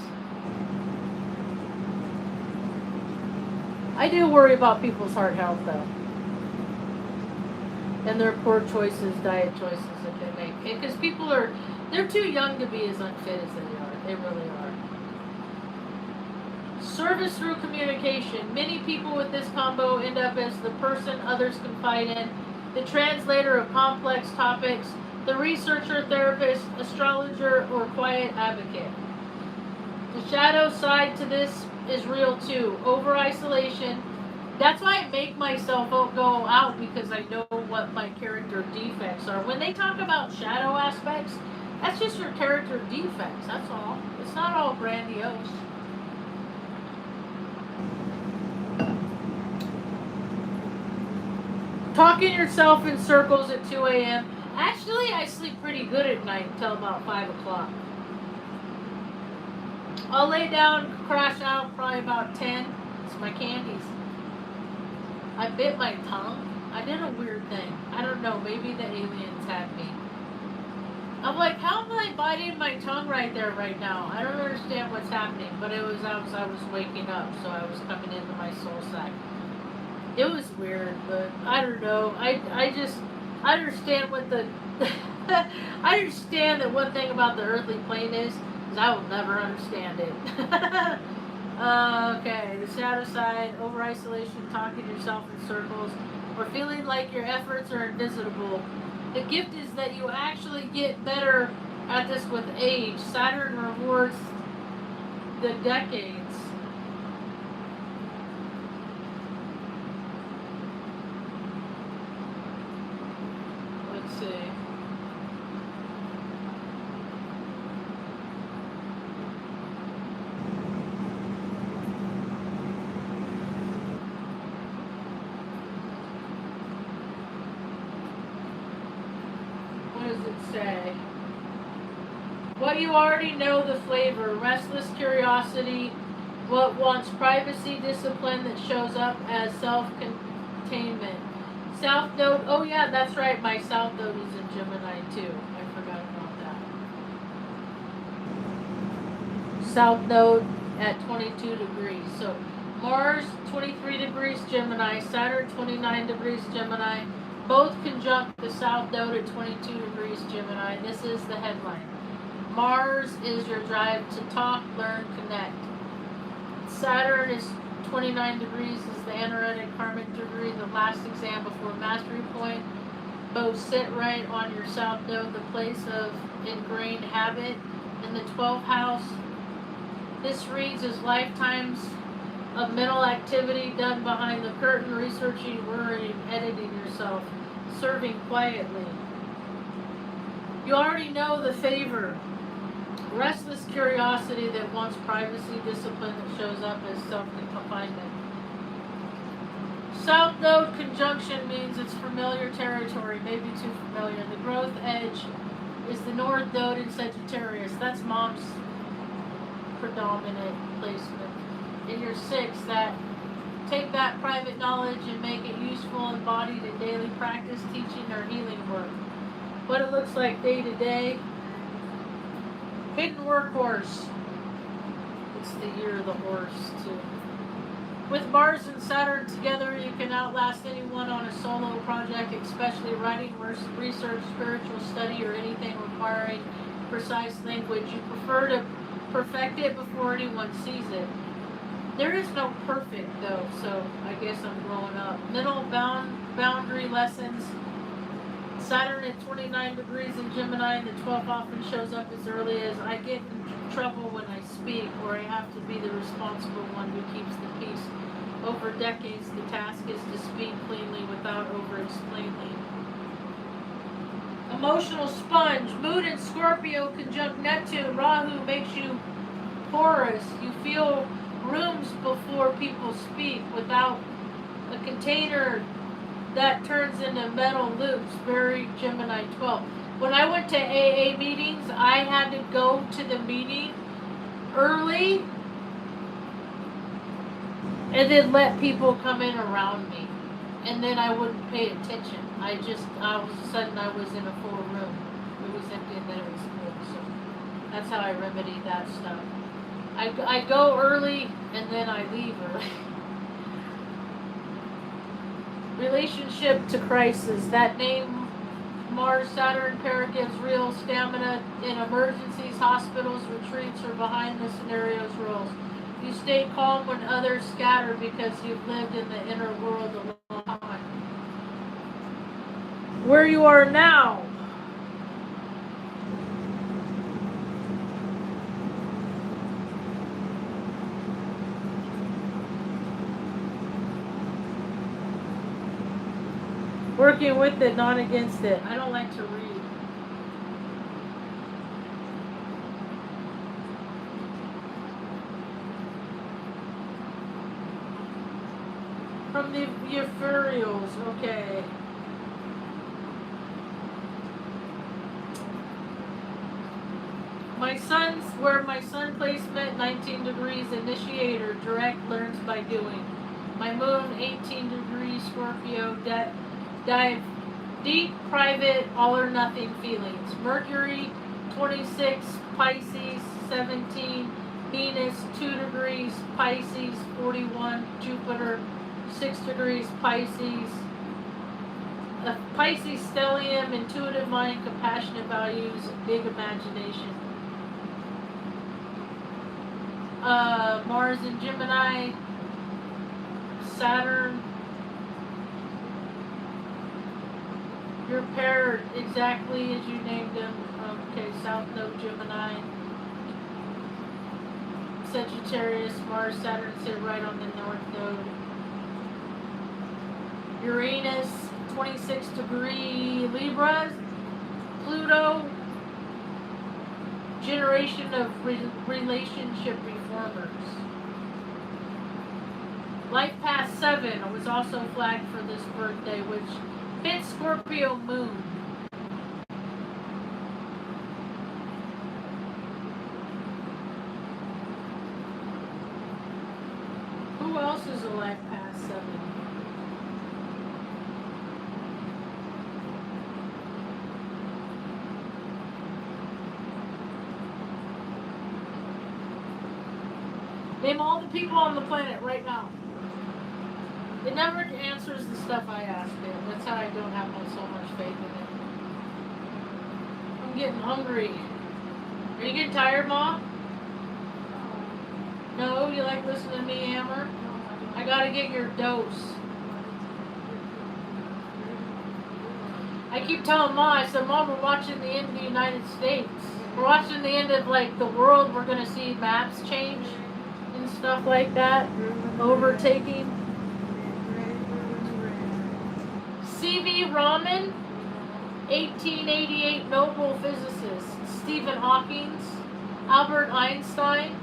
I do worry about people's heart health, though. And their poor choices, diet choices that they make. Because people they're too young to be as unfit as they are. They really are. Service through communication. Many people with this combo end up as the person others confide in, the translator of complex topics, the researcher, therapist, astrologer, or quiet advocate. The shadow side to this is real too. Over isolation. That's why I make myself go out, because I know what my character defects are. When they talk about shadow aspects, that's just your character defects. That's all. It's not all grandiose. Talking yourself in circles at 2 a.m. Actually, I sleep pretty good at night until about 5 o'clock. I'll lay down, crash out probably about 10. It's my candies. I bit my tongue. I did a weird thing. I don't know. Maybe the aliens had me. I'm like, how am I biting my tongue right there right now? I don't understand what's happening. But it was as I was waking up, so I was coming into my soul sack. It was weird, but I don't know. I understand what the I understand that one thing about the earthly plane is I will never understand it. Okay, the shadow side, over isolation, talking to yourself in circles, or feeling like your efforts are invisible. The gift is that you actually get better at this with age. Saturn rewards the decades. Let's see. What does it say? What you already know the flavor. Restless curiosity. What wants privacy, discipline that shows up as self-containment. South Node. Oh yeah, that's right. My South Node is in Gemini too. I forgot about that. South Node at 22 degrees. So Mars 23 degrees Gemini. Saturn 29 degrees Gemini. Both conjunct the South Node at 22 degrees Gemini. This is the headline. Mars is your drive to talk, learn, connect. Saturn is 29 degrees is the analytic karmic degree, the last exam before mastery point. Both sit right on your South Node, the place of ingrained habit. In the 12th house, this reads as lifetimes of mental activity done behind the curtain, researching, worrying, editing yourself, serving quietly. You already know the favor. Restless curiosity that wants privacy, discipline that shows up as self-confinement. South Node conjunction means it's familiar territory, maybe too familiar. The growth edge is the North Node in Sagittarius. That's Mom's predominant placement. In your 6th, that take that private knowledge and make it useful, embodied in daily practice, teaching, or healing work. What it looks like day to day. Hidden workhorse. It's the year of the horse, too. With Mars and Saturn together, you can outlast anyone on a solo project, especially writing, research, spiritual study, or anything requiring precise language. You prefer to perfect it before anyone sees it. There is no perfect, though, so I guess I'm growing up. Mental boundary lessons. Saturn at 29 degrees in Gemini, and the 12th often shows up as early as I get in trouble when I speak, or I have to be the responsible one who keeps the peace. Over decades, the task is to speak cleanly without over-explaining. Emotional sponge. Moon in Scorpio conjunct Neptune. Rahu makes you porous. You feel rooms before people speak without a container that turns into metal loops. Very Gemini 12. When I went to AA meetings, I had to go to the meeting early and then let people come in around me. And then I wouldn't pay attention. All of a sudden I was in a full room. It was empty and then it was full. So that's how I remedy that stuff. I go early and then I leave early. Relationship to crisis. That name, Mars Saturn pair, gives real stamina in emergencies, hospitals, retreats, or behind the scenarios roles. You stay calm when others scatter because you've lived in the inner world a long time. Where you are now. Working with it, not against it. I don't like to read. From the Euphorials, okay. Where my sun placement, 19 degrees, initiator, direct, learns by doing. My moon, 18 degrees, Scorpio, dive deep, private, all or nothing feelings. Mercury, 26, Pisces, 17, Venus, 2 degrees, Pisces, 41, Jupiter, 6 degrees, Pisces. Pisces stellium, intuitive mind, compassionate values, big imagination. Mars in Gemini, Saturn. You're paired exactly as you named them. Okay, South Node Gemini. Sagittarius, Mars, Saturn sit right on the North Node. Uranus, 26 degree Libras. Pluto, generation of relationship reformers. Life Path 7 was also flagged for this birthday, which fits Scorpio moon. Who else is a Life Path 7? Name all the people on the planet right now. It never answers the stuff I ask it. That's how I don't have so much faith in it. I'm getting hungry. Are you getting tired, Ma? No? You like listening to me hammer? I gotta get your dose. I keep telling Ma, I said, Mom, we're watching the end of the United States. We're watching the end of, like, the world. We're gonna see maps change and stuff like that. Overtaking. C.V. Raman, 1888 Nobel physicist. Stephen Hawking, Albert Einstein,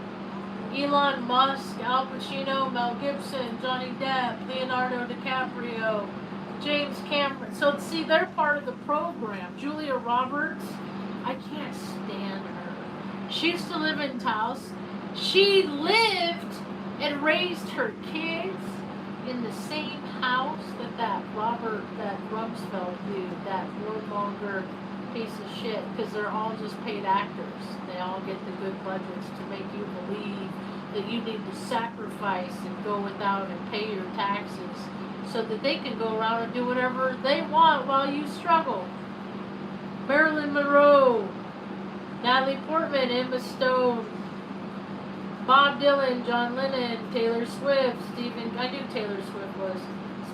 Elon Musk, Al Pacino, Mel Gibson, Johnny Depp, Leonardo DiCaprio, James Cameron. So see, they're part of the program. Julia Roberts, I can't stand her. She used to live in Taos. She lived and raised her kids in the same house that Rumsfeld dude, that warmonger piece of shit, because they're all just paid actors. They all get the good budgets to make you believe that you need to sacrifice and go without and pay your taxes so that they can go around and do whatever they want while you struggle. Marilyn Monroe, Natalie Portman, Emma Stone, Bob Dylan, John Lennon, Taylor Swift, I knew Taylor Swift was,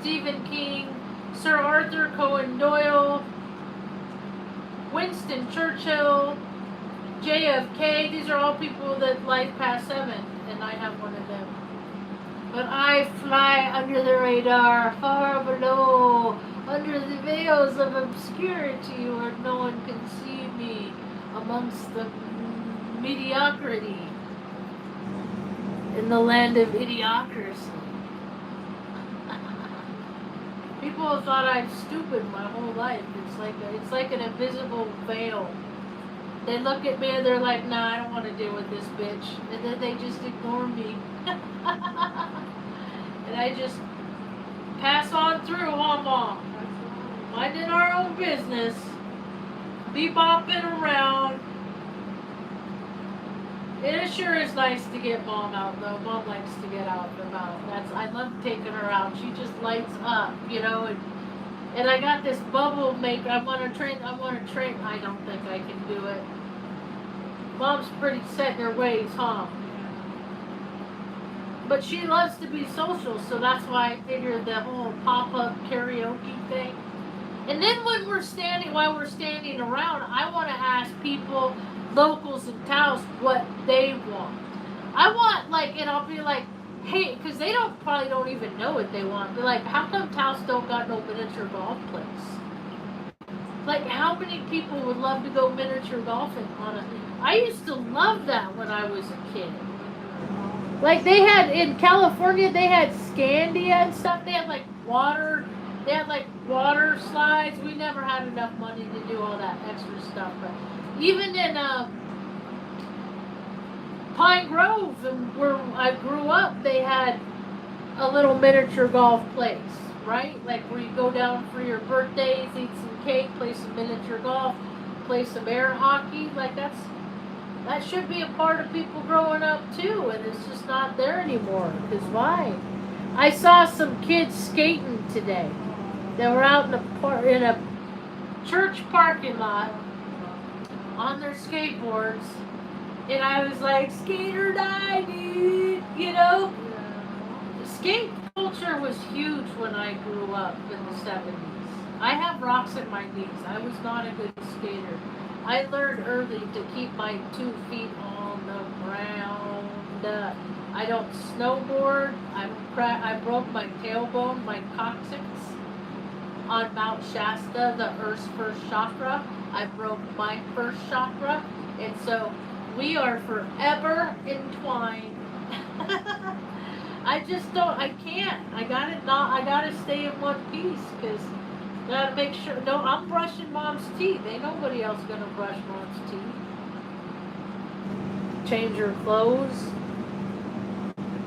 Stephen King, Sir Arthur Conan Doyle, Winston Churchill, JFK. These are all people that life past 7, and I have one of them. But I fly under the radar, far below, under the veils of obscurity where no one can see me, amongst the mediocrity, in the land of idiocracy. People thought I'm stupid my whole life. It's like an invisible veil. They look at me and they're like, nah, I don't want to deal with this bitch. And then they just ignore me. And I just pass on through, huh, Mom? Minding our own business. Bebopping around. It sure is nice to get Mom out, though. Mom likes to get out and about. I love taking her out. She just lights up, you know. And I got this bubble maker. I want to train. I don't think I can do it. Mom's pretty set in her ways, huh? But she loves to be social, so that's why I figured the whole pop-up karaoke thing. And then while we're standing around, I want to ask people, locals in Taos, what they want. I want, and I'll be like, hey, because they probably don't even know what they want. They're like, how come Taos don't got no miniature golf place? Like, how many people would love to go miniature golfing, honestly? I used to love that when I was a kid. Like, they had, in California, they had Scandia and stuff. They had, water slides. We never had enough money to do all that extra stuff. But even in Pine Grove, and where I grew up, they had a little miniature golf place, right? Like, where you go down for your birthdays, eat some cake, play some miniature golf, play some air hockey. Like, that should be a part of people growing up too, and it's just not there anymore. Because why? I saw some kids skating today. They were out in a church parking lot on their skateboards, and I was like, skate or die, dude. You know? Skate culture was huge when I grew up in the 70s. I have rocks in my knees. I was not a good skater. I learned early to keep my 2 feet on the ground. I don't snowboard. I broke my tailbone, my coccyx, on Mount Shasta, the Earth's first chakra. I broke my first chakra, and so we are forever entwined. I just don't. I can't. I gotta stay in one piece because. Gotta make sure. No, I'm brushing Mom's teeth. Ain't nobody else gonna brush Mom's teeth. Change her clothes.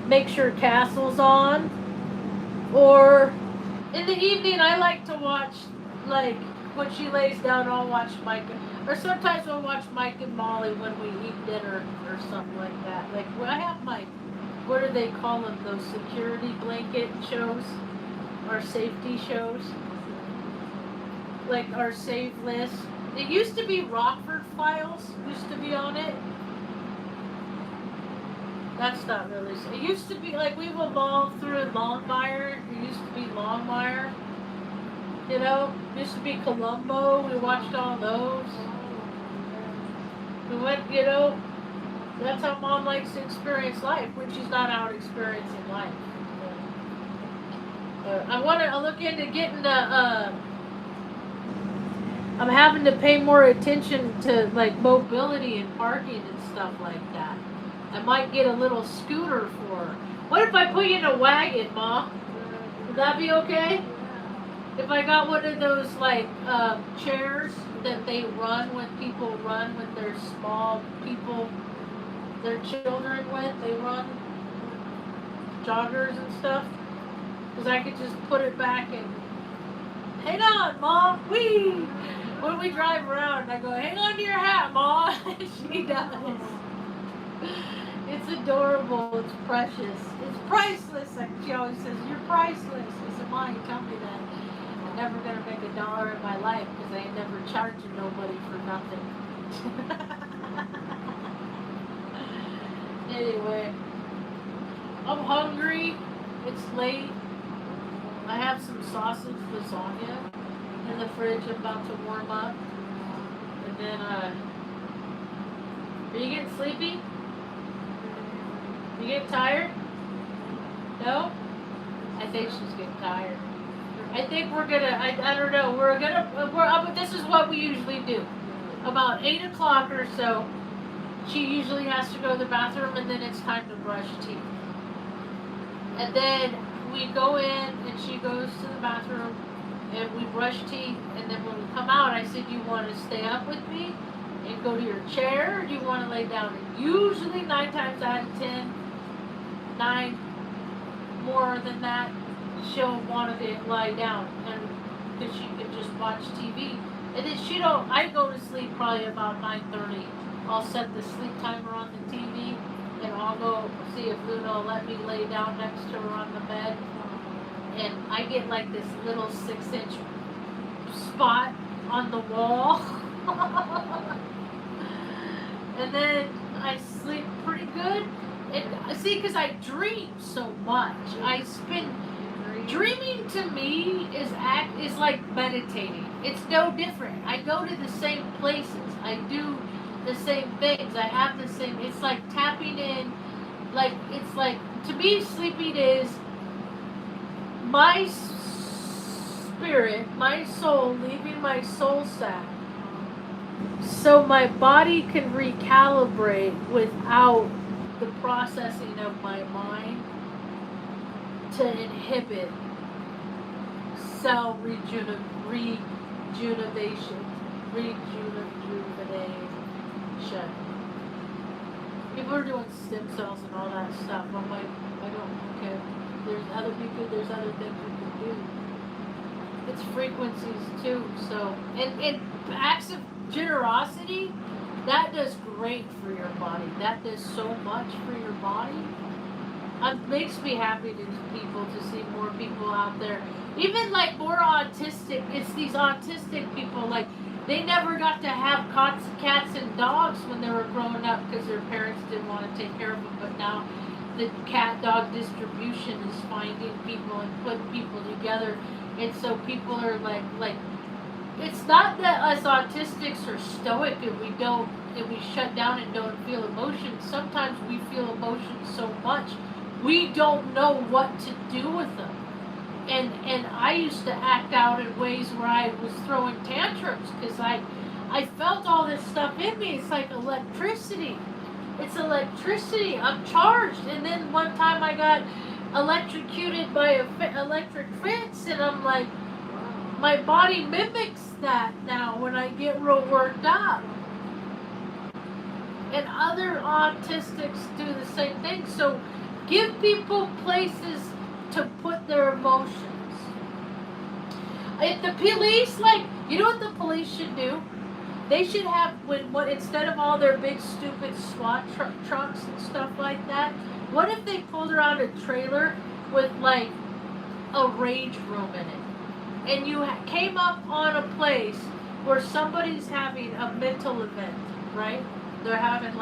Make sure Castle's on. Or in the evening, I like to watch, when she lays down, I'll watch Mike. Or sometimes I'll watch Mike and Molly when we eat dinner or something like that. Like, I have my, what do they call them? Those security blanket shows? Or safety shows? Like our save list. It used to be Rockford Files, used to be on it. That's not really. It used to be we've evolved through Longmire. It used to be Longmire. You know, it used to be Columbo. We watched all those. We went, that's how Mom likes to experience life when she's not out experiencing life. I want to look into getting the. I'm having to pay more attention to mobility and parking and stuff like that. I might get a little scooter for her. What if I put you in a wagon, Ma? Would that be okay? If I got one of those chairs that they run when people run with their small people, their children with, they run joggers and stuff. Because I could just put it back and hang on, Mom, whee! When we drive around, I go, hang on to your hat, Ma. She does. It's adorable. It's precious. It's priceless. Like she always says, you're priceless. I said, Ma, you tell me that. I'm never going to make $1 in my life because I ain't never charging nobody for nothing. Anyway, I'm hungry. It's late. I have some sausage lasagna in the fridge about to warm up. then, are you getting sleepy? You getting tired? No? I think she's getting tired. I think we're gonna, I don't know, but this is what we usually do. About 8 o'clock or so, she usually has to go to the bathroom, and then it's time to brush teeth. And then we go in, and she goes to the bathroom, and we brush teeth, and then when we come out, I said, do you want to stay up with me and go to your chair, or do you want to lay down? And usually 9 times out of 10, 9 more than that, she'll want to lie down, and because she can just watch TV. And then I go to sleep probably about 9:30. I'll set the sleep timer on the TV, and I'll go see if Luna will let me lay down next to her on the bed. And I get like this little 6-inch spot on the wall. And then I sleep pretty good. And see, because I dream so much. Dreaming to me is like meditating. It's no different. I go to the same places. I do the same things. I have the same. It's like tapping in. Like it's like to me, sleeping is my spirit, my soul leaving my soul sack, so my body can recalibrate without the processing of my mind to inhibit cell rejuvenation. People are doing stem cells and all that stuff. I'm like, I don't care. There's other things you can do. It's frequencies too. So, and acts of generosity, that does great for your body. That does so much for your body. It makes me happy to see more people out there. Even like more autistic. It's these autistic people, like they never got to have cats and dogs when they were growing up because their parents didn't want to take care of them. But now the cat dog distribution is finding people and putting people together. And so people are like it's not that us autistics are stoic and we shut down and don't feel emotions. Sometimes we feel emotions so much we don't know what to do with them. And I used to act out in ways where I was throwing tantrums because I felt all this stuff in me. It's like electricity. It's electricity. I'm charged. And then one time I got electrocuted by an electric fence, and I'm like, my body mimics that now when I get real worked up. And other autistics do the same thing. So give people places to put their emotions. If the police, you know what the police should do? They should have, instead of all their big stupid SWAT trucks and stuff like that, what if they pulled around a trailer with a rage room in it? And you came up on a place where somebody's having a mental event, right? They're having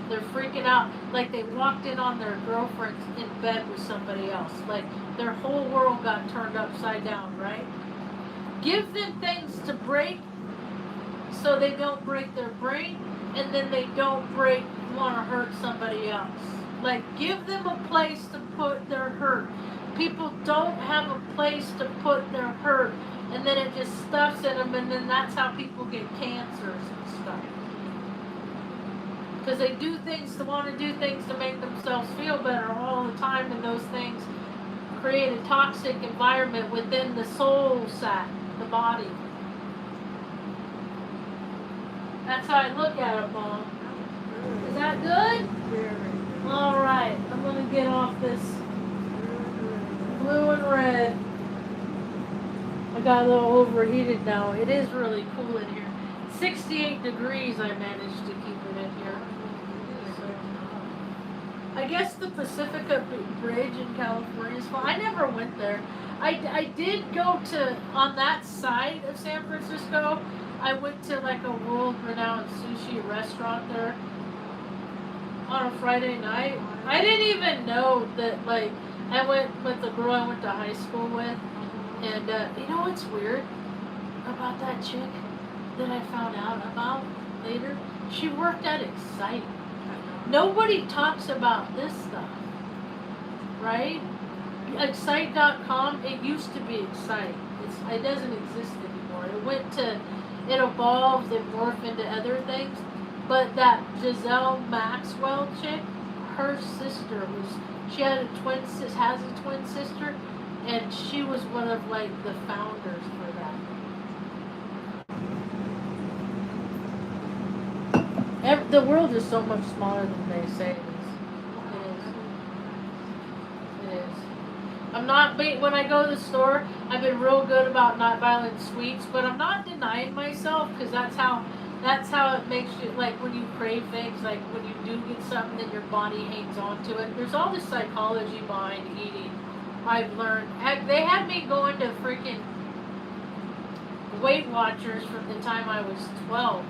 they're freaking out, like they walked in on their girlfriend in bed with somebody else. Like their whole world got turned upside down, right? Give them things to break so they don't break their brain, and then they don't want to hurt somebody else. Give them a place to put their hurt. People don't have a place to put their hurt, and then it just stuffs in them, and then that's how people get cancers and stuff. Because they want to do things to make themselves feel better all the time, and those things create a toxic environment within the soul sac, the body. That's how I look at it, Mom. Is that good? All right, I'm going to get off this blue and red. I got a little overheated now. It is really cool in here. 68 degrees I managed to keep it in here. So, I guess the Pacifica Bridge in California is fun. I never went there. I did go on that side of San Francisco. I went to a world-renowned sushi restaurant there on a Friday night. I didn't even know that, I went with the girl I went to high school with, and you know what's weird about that chick? that I found out about later, she worked at Excite. Nobody talks about this stuff, right? Excite.com, it used to be Excite. It doesn't exist anymore. It evolved and morphed into other things. But that Giselle Maxwell chick, her sister has a twin sister, and she was one of like the founders for that. The world is so much smaller than they say it is. It is. I'm not, when I go to the store, I've been real good about not buying sweets, but I'm not denying myself, because that's how it makes you, like when you crave things, like when you do get something, then your body hangs on to it. There's all this psychology behind eating, I've learned. They had me going to freaking Weight Watchers from the time I was 12.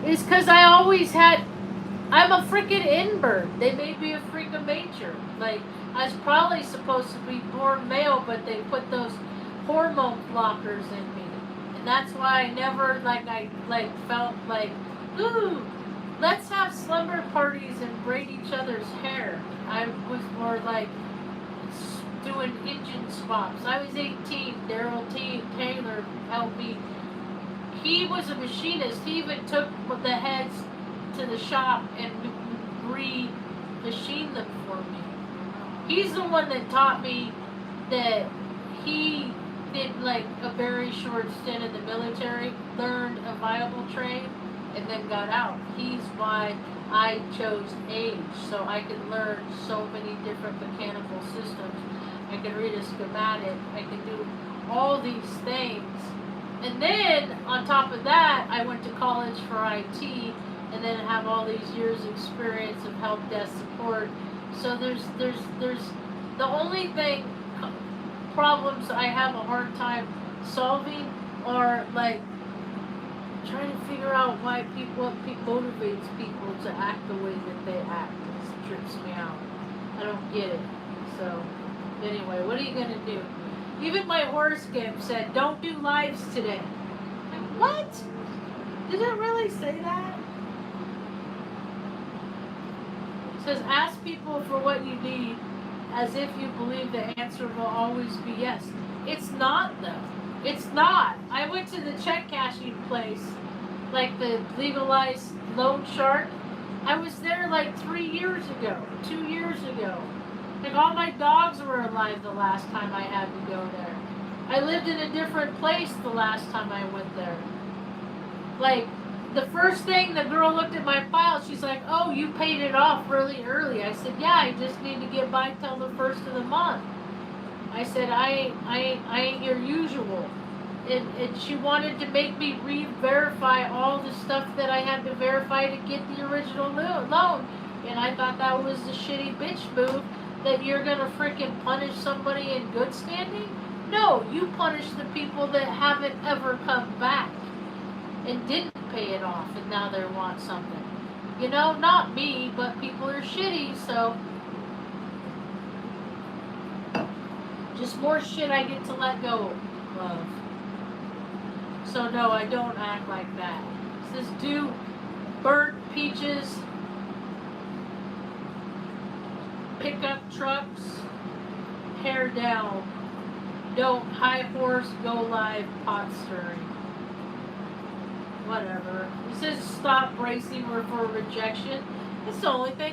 It's because I'm a freaking invert. They made me a freak of nature. Like, I was probably supposed to be born male, but they put those hormone blockers in me. And that's why I never, felt like, ooh, let's have slumber parties and braid each other's hair. I was more like doing engine swaps. I was 18. Daryl Taylor helped me. He was a machinist. He even took the heads to the shop and re-machined them for me. He's the one that taught me that he did like a very short stint in the military, learned a viable trade, and then got out. He's why I chose age, so I could learn so many different mechanical systems. I can read a schematic. I can do all these things. And then, on top of that, I went to college for IT, and then have all these years experience of help desk support. So there's the only problems I have a hard time solving are like trying to figure out what motivates people to act the way that they act. It trips me out. I don't get it. So anyway, what are you gonna do? Even my horoscope said, don't do lives today. Like, what? Did it really say that? It says, ask people for what you need as if you believe the answer will always be yes. It's not, though. It's not. I went to the check cashing place, like the legalized loan shark. I was there like 2 years ago. Like, all my dogs were alive the last time I had to go there. I lived in a different place the last time I went there. Like, the first thing, the girl looked at my file, she's like, oh, you paid it off really early. I said, yeah, I just need to get by till the first of the month. I said, I ain't your usual. And she wanted to make me re-verify all the stuff that I had to verify to get the original loan. And I thought that was the shitty bitch move. That you're gonna freaking punish somebody in good standing? No, you punish the people that haven't ever come back and didn't pay it off and now they want something. You know, not me, but people are shitty, so just more shit I get to let go of. So no, I don't act like that. It says do burnt peaches, pickup trucks, hair down. Don't high horse, go live, pot stirring. Whatever. It says stop bracing for rejection. That's the only thing